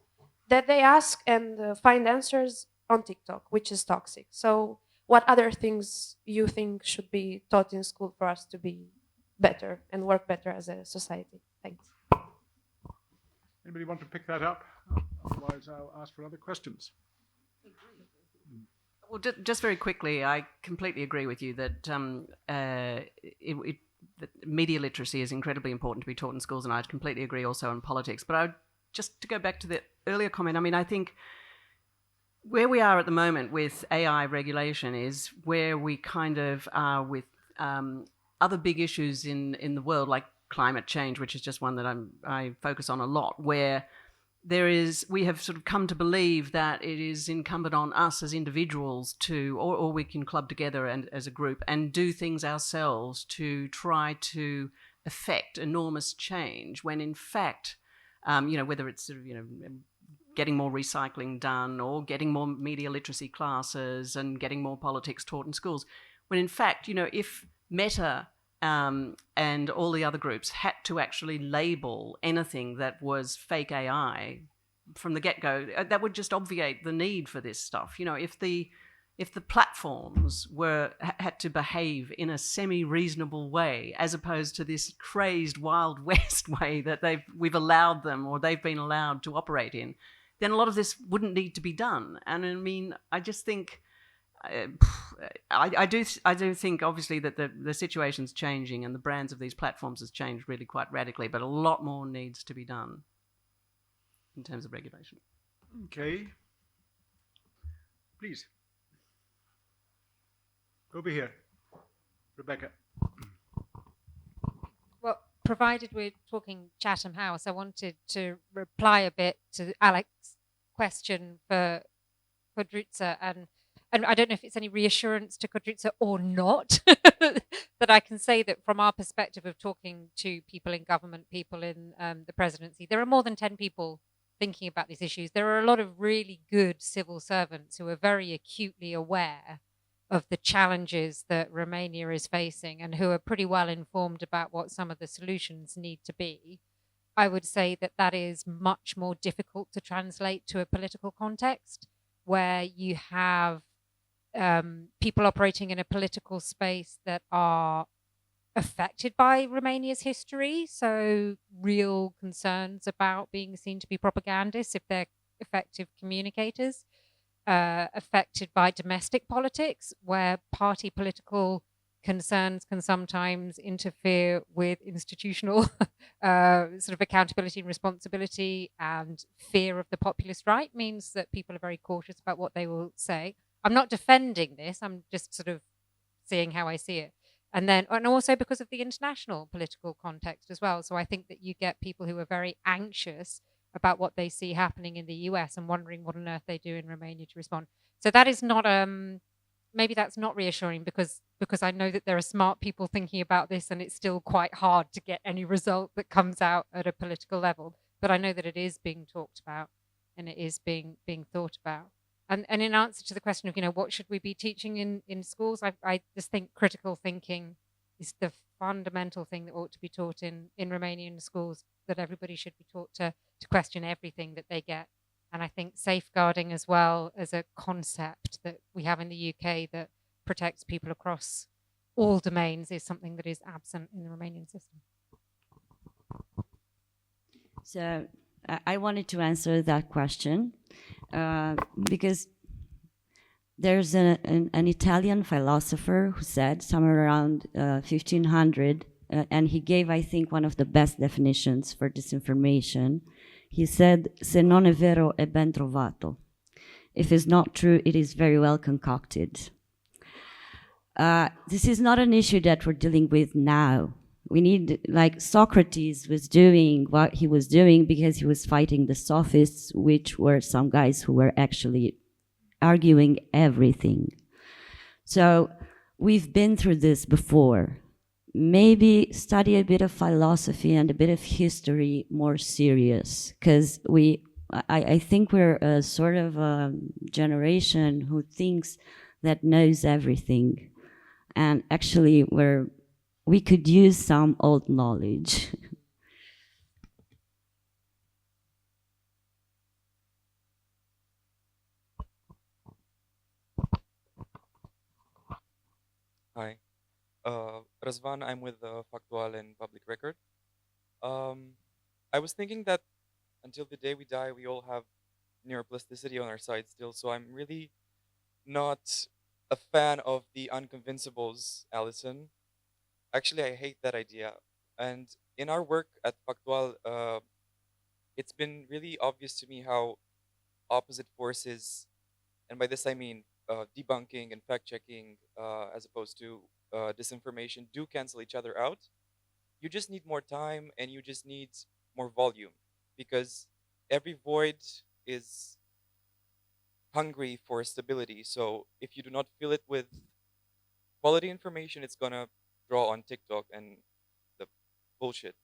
that they ask and find answers on TikTok, which is toxic. So what other things you think should be taught in school for us to be better and work better as a society? Thanks. Anybody want to pick that up? Otherwise, I'll ask for other questions. Well, just very quickly, I completely agree with you that that media literacy is incredibly important to be taught in schools, and I completely agree also on politics. But just to go back to the earlier comment, I mean, I think where we are at the moment with AI regulation is where we kind of are with other big issues in the world, like climate change, which is just one that I focus on a lot, where we have sort of come to believe that it is incumbent on us as individuals or we can club together and as a group and do things ourselves to try to affect enormous change, when in fact, whether it's sort of, getting more recycling done or getting more media literacy classes and getting more politics taught in schools, when in fact, if Meta and all the other groups had to actually label anything that was fake AI, from the get-go, that would just obviate the need for this stuff. You know, if the platforms had to behave in a semi-reasonable way, as opposed to this crazed Wild West way that we've allowed them, or they've been allowed to operate in, then a lot of this wouldn't need to be done. And I mean, I just think, I do think obviously that the situation's changing and the brands of these platforms has changed really quite radically, but a lot more needs to be done in terms of regulation. Okay. Please. Over here. Rebecca. Well, provided we're talking Chatham House, I wanted to reply a bit to Alex's question for Kudrytsa, and I don't know if it's any reassurance to Kudrytsa or not, that I can say that from our perspective of talking to people in government, people in the presidency, there are more than 10 people thinking about these issues. There are a lot of really good civil servants who are very acutely aware of the challenges that Romania is facing and who are pretty well informed about what some of the solutions need to be. I would say that that is much more difficult to translate to a political context where you have people operating in a political space that are affected by Romania's history, so real concerns about being seen to be propagandists if they're effective communicators, affected by domestic politics, where party political concerns can sometimes interfere with institutional sort of accountability and responsibility, and fear of the populist right means that people are very cautious about what they will say. I'm not defending this, I'm just sort of seeing how I see it. And also because of the international political context as well. So I think that you get people who are very anxious about what they see happening in the US and wondering what on earth they do in Romania to respond. So that is not, maybe that's not reassuring because I know that there are smart people thinking about this and it's still quite hard to get any result that comes out at a political level. But I know that it is being talked about and it is being thought about. And in answer to the question of, you know, what should we be teaching in schools, I just think critical thinking is the fundamental thing that ought to be taught in Romanian schools, that everybody should be taught to question everything that they get. And I think safeguarding as well as a concept that we have in the UK that protects people across all domains is something that is absent in the Romanian system. So I wanted to answer that question because there's an Italian philosopher who said somewhere around 1500, and he gave, I think, one of the best definitions for disinformation. He said, "Se non è vero, è ben trovato." If it's not true, it is very well concocted. This is not an issue that we're dealing with now. We need, like Socrates was doing what he was doing because he was fighting the sophists, which were some guys who were actually arguing everything. So we've been through this before. Maybe study a bit of philosophy and a bit of history more serious, because I think we're a sort of a generation who thinks that knows everything, and actually we could use some old knowledge. Hi, Razvan. I'm with Factual and Public Record. I was thinking that until the day we die, we all have neuroplasticity on our side still. So I'm really not a fan of the unconvinceables, Alison. Actually, I hate that idea. And in our work at Factual, it's been really obvious to me how opposite forces, and by this I mean debunking and fact checking, as opposed to disinformation, do cancel each other out. You just need more time and you just need more volume, because every void is hungry for stability. So if you do not fill it with quality information, it's gonna draw on TikTok and the bullshit.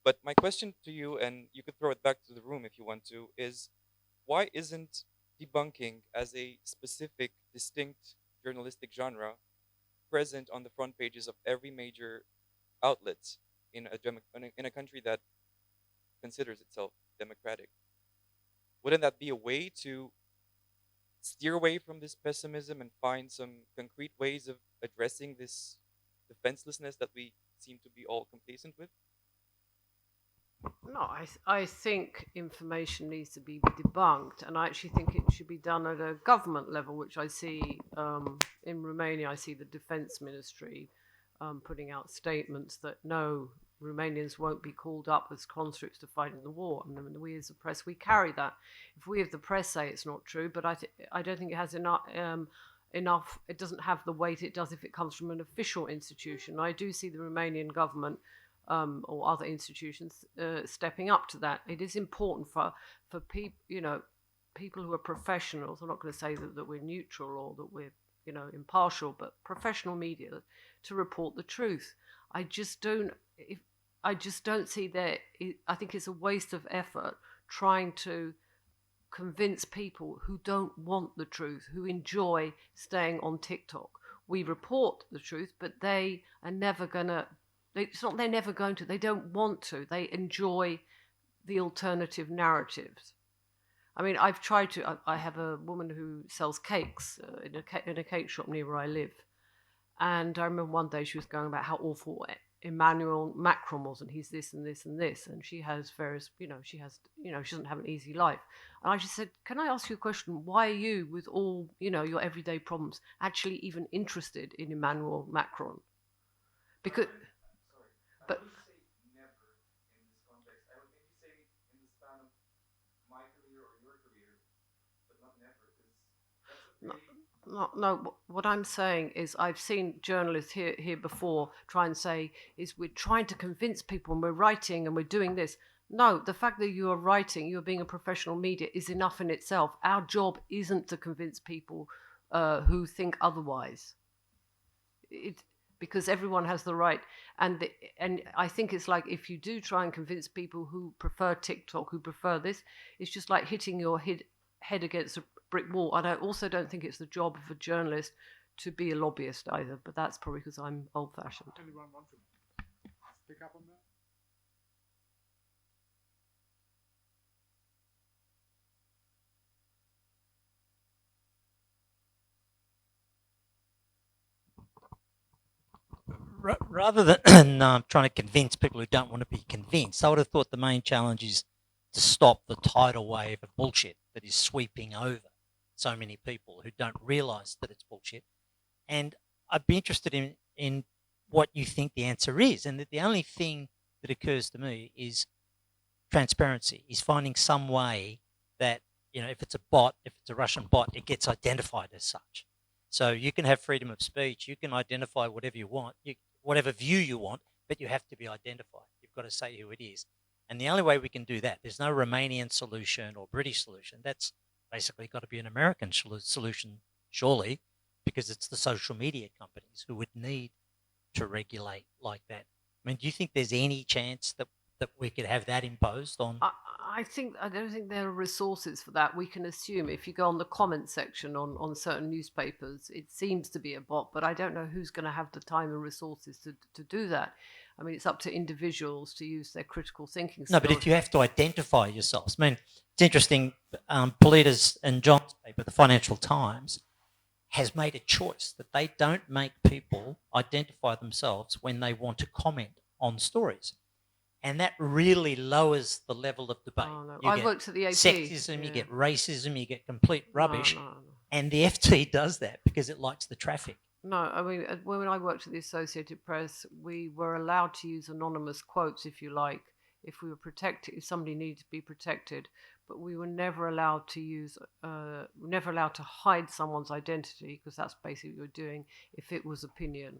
But my question to you, and you could throw it back to the room if you want to, is why isn't debunking as a specific, distinct journalistic genre present on the front pages of every major outlet in a country that considers itself democratic? wouldn't that be a way to steer away from this pessimism and find some concrete ways of addressing this defenselessness that we seem to be all complacent with? No, I think information needs to be debunked, and I actually think it should be done at a government level, which I see in Romania. I see the defense ministry putting out statements that no, Romanians won't be called up as conscripts to fight in the war. And then we as the press, we carry that. If we as the press say it's not true, but I don't think it has enough. It doesn't have the weight it does if it comes from an official institution. I do see the Romanian government or other institutions stepping up to that. It is important for people, people who are professionals. I'm not going to say that we're neutral or that we're impartial, but professional media to report the truth. I just don't see that. I think it's a waste of effort trying to convince people who don't want the truth, who enjoy staying on TikTok. We report the truth, but they are never going to. It's not they're never going to. They don't want to. They enjoy the alternative narratives. I mean, I've tried to. I have a woman who sells cakes in a cake shop near where I live, and I remember one day she was going about how awful Emmanuel Macron was, and he's this and this and this, and she has various, she doesn't have an easy life. And I just said, can I ask you a question? Why are you, with all your everyday problems, actually even interested in Emmanuel Macron? Because. But Never in this context. I would maybe say in the span of my career or your career, but not never, because that's a no. What I'm saying is, I've seen journalists here before try and say is we're trying to convince people and we're writing and we're doing this. No, the fact that you are writing, you're being a professional media is enough in itself. Our job isn't to convince people who think otherwise. Because everyone has the right, and I think it's like if you do try and convince people who prefer TikTok, who prefer this, it's just like hitting your head against a brick wall. And I also don't think it's the job of a journalist to be a lobbyist either, but that's probably because I'm old-fashioned. Anyone want to pick up on that? Rather than trying to convince people who don't want to be convinced, I would have thought the main challenge is to stop the tidal wave of bullshit that is sweeping over so many people who don't realise that it's bullshit. And I'd be interested in what you think the answer is. And that the only thing that occurs to me is transparency, is finding some way that, if it's a bot, if it's a Russian bot, it gets identified as such. So you can have freedom of speech, you can identify whatever you want, whatever view you want, but you have to be identified. You've got to say who it is. And the only way we can do that, there's no Romanian solution or British solution. That's basically got to be an American solution, surely, because it's the social media companies who would need to regulate like that. I mean, do you think there's any chance that we could have that imposed on? I don't think there are resources for that. We can assume if you go on the comment section on certain newspapers, it seems to be a bot, but I don't know who's going to have the time and resources to do that. I mean, it's up to individuals to use their critical thinking skills. No, but if you have to identify yourselves, I mean, it's interesting. Polita's and John's paper, the Financial Times, has made a choice that they don't make people identify themselves when they want to comment on stories. And that really lowers the level of debate. Oh, no. I worked at the AP. Sexism, you get racism, you get complete rubbish. No. And the FT does that because it likes the traffic. No, I mean, when I worked at the Associated Press, we were allowed to use anonymous quotes, if you like, if we were protected, if somebody needed to be protected, but we were never allowed to hide someone's identity, because that's basically what you're doing if it was opinion.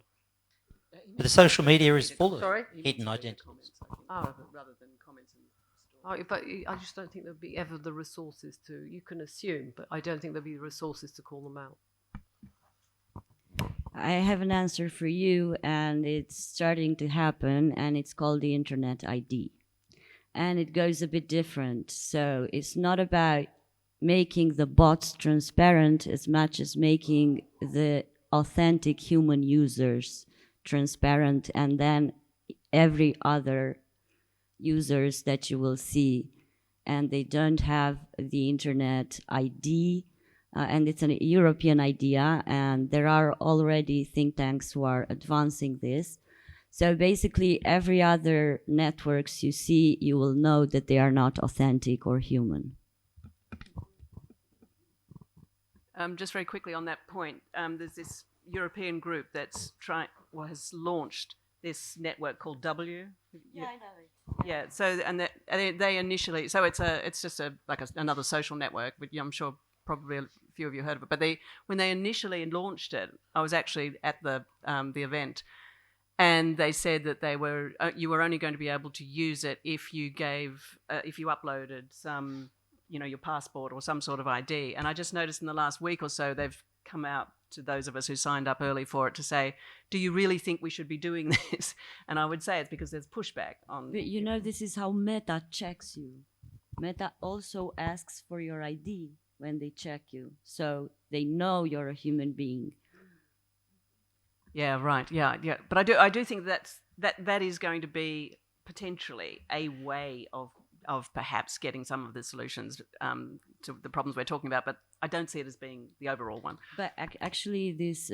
But the social media is full of hidden identities. Oh, rather than comments in the story. But I just don't think there'll be ever the resources to. You can assume, but I don't think there'll be the resources to call them out. I have an answer for you, and it's starting to happen, and it's called the Internet ID. And it goes a bit different. So it's not about making the bots transparent as much as making the authentic human users transparent, and then every other users that you will see and they don't have the internet ID, and it's a European idea, and there are already think tanks who are advancing this. So basically, every other networks you see, you will know that they are not authentic or human. Just very quickly on that point, there's this European group that's has launched this network called W. Yeah, I know it. Yeah. So and they initially, so it's just another social network, but I'm sure probably a few of you heard of it. But when they initially launched it, I was actually at the event, and they said that you were only going to be able to use it if you uploaded some, your passport or some sort of ID. And I just noticed in the last week or so, they've come out to those of us who signed up early for it to say, do you really think we should be doing this? And I would say it's because there's pushback on. But this is how Meta checks you. Meta also asks for your ID when they check you. So they know you're a human being. Yeah, right. Yeah. But I do think that is going to be potentially a way of perhaps getting some of the solutions to the problems we're talking about, but I don't see it as being the overall one. But actually, this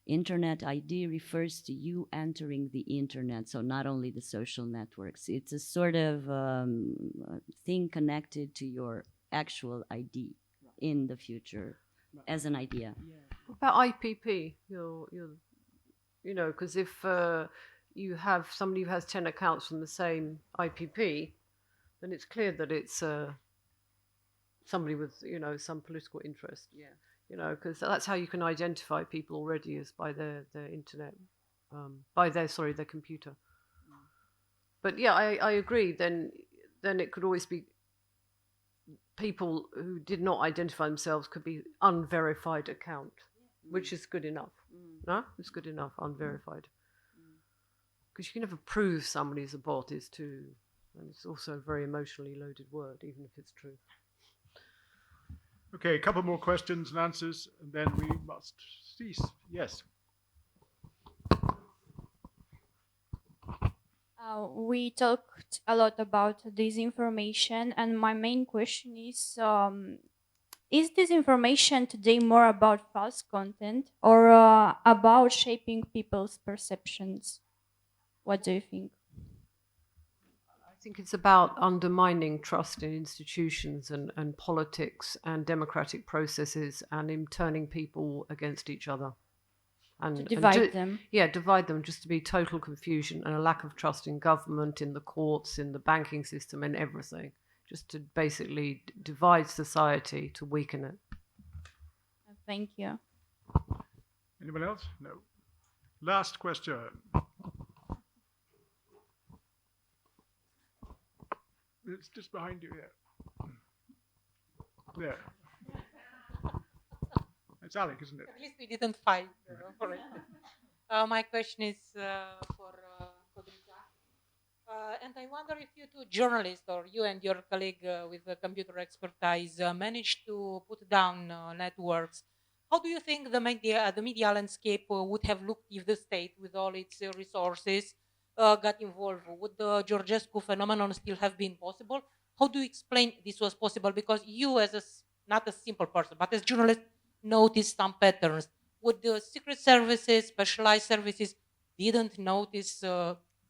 internet ID refers to you entering the internet, so not only the social networks. It's a sort of thing connected to your actual ID in the future as an idea. What about IPP? Because if you have somebody who has 10 accounts from the same IPP, then it's clear that it's somebody with, some political interest. Yeah. Because that's how you can identify people already, is by their internet, by their computer. But yeah, I agree. Then it could always be people who did not identify themselves could be unverified account, which is good enough. No, it's good enough, unverified. Because you can never prove somebody's a bot and it's also a very emotionally loaded word, even if it's true. Okay, a couple more questions and answers, and then we must cease. Yes. We talked a lot about disinformation, and my main question is disinformation today more about false content or about shaping people's perceptions? What do you think? I think it's about undermining trust in institutions and politics and democratic processes, and in turning people against each other. And to divide them. Yeah, divide them, just to be total confusion and a lack of trust in government, in the courts, in the banking system, in everything. Just to basically divide society, to weaken it. Thank you. Anyone else? No. Last question. It's just behind you here. There. It's Alec, isn't it? At least we didn't fight for it. My question is for Kodrita. And I wonder if you two journalists, or you and your colleague with computer expertise, managed to put down networks. How do you think the media landscape would have looked if the state, with all its resources, got involved? Would the Georgescu phenomenon still have been possible? How do you explain this was possible? Because you, as not a simple person, but as a journalist, noticed some patterns. Would the secret services, specialized services, didn't notice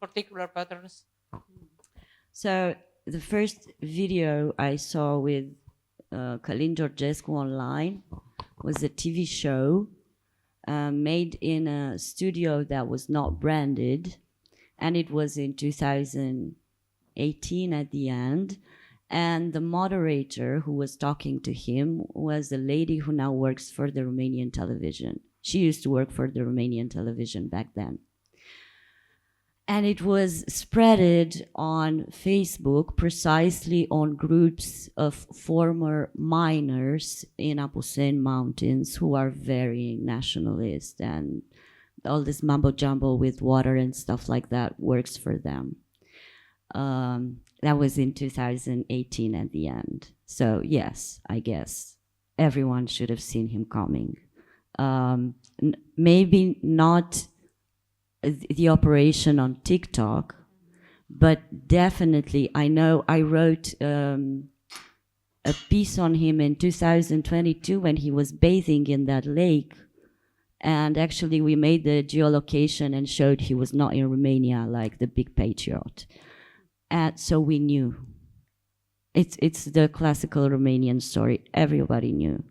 particular patterns? So the first video I saw with Călin Georgescu online was a TV show made in a studio that was not branded, and it was in 2018 at the end. And the moderator who was talking to him was a lady who now works for the Romanian television. She used to work for the Romanian television back then. And it was spreaded on Facebook precisely on groups of former miners in Apuseni Mountains who are very nationalist, and all this mumbo jumbo with water and stuff like that works for them. That was in 2018 at the end. So yes, I guess everyone should have seen him coming. Maybe not the operation on TikTok, But definitely, I know I wrote a piece on him in 2022 when he was bathing in that lake. And actually, we made the geolocation and showed he was not in Romania, like the big patriot. And so we knew. It's the classical Romanian story. Everybody knew.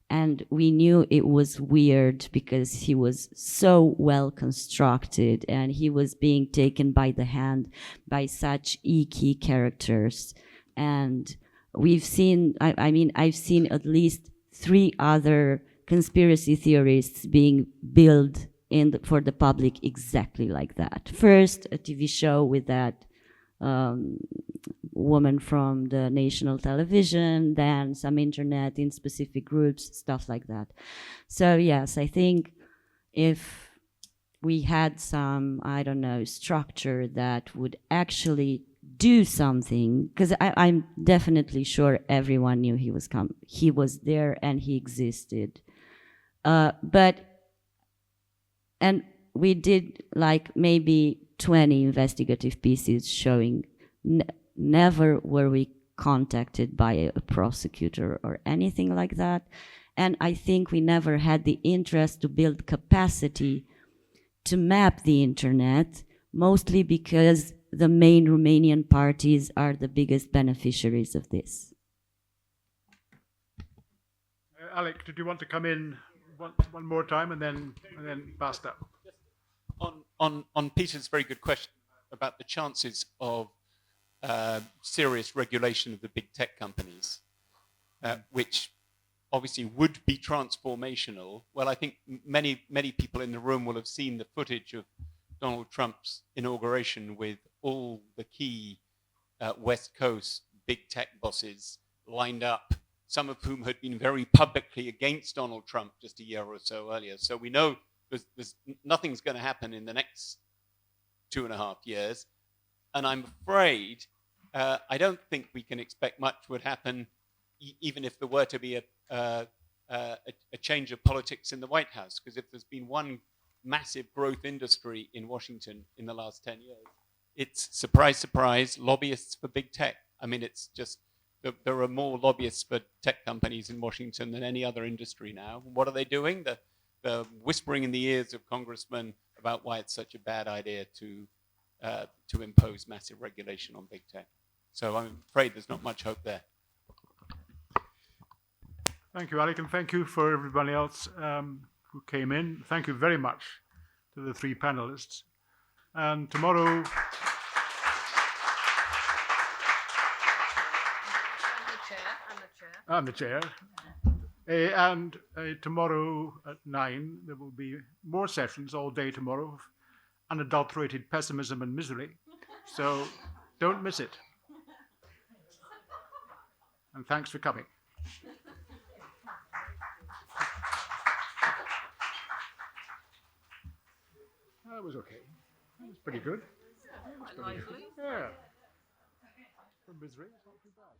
And we knew it was weird because he was so well constructed and he was being taken by the hand by such icky characters. And we've seen, I've seen at least 3 other conspiracy theorists being billed for the public exactly like that. First, a TV show with that woman from the national television, then some internet in specific groups, stuff like that. So yes, I think if we had some, I don't know, structure that would actually do something, because I'm definitely sure everyone knew he was there and he existed. And we did like maybe 20 investigative pieces showing never were we contacted by a prosecutor or anything like that. And I think we never had the interest to build capacity to map the internet, mostly because the main Romanian parties are the biggest beneficiaries of this. Alec, did you want to come in one more time and then basta? On Peter's very good question about the chances of serious regulation of the big tech companies, which obviously would be transformational. Well, I think many people in the room will have seen the footage of Donald Trump's inauguration with all the key West Coast big tech bosses lined up, some of whom had been very publicly against Donald Trump just a year or so earlier. So we know there's nothing's going to happen in the next 2.5 years. And I'm afraid I don't think we can expect much would happen even if there were to be a change of politics in the White House. Because if there's been one massive growth industry in Washington in the last 10 years, it's, surprise, surprise, lobbyists for big tech. I mean, it's just, there are more lobbyists for tech companies in Washington than any other industry now. What are they doing? They're whispering in the ears of congressmen about why it's such a bad idea to impose massive regulation on big tech. So I'm afraid there's not much hope there. Thank you, Alec, and thank you for everybody else who came in. Thank you very much to the 3 panelists. And tomorrow... And the chair. And tomorrow at 9, there will be more sessions all day tomorrow of unadulterated pessimism and misery. So don't miss it. And thanks for coming. That was okay. That was pretty good. Quite lively. Yeah. For misery, it's not too bad.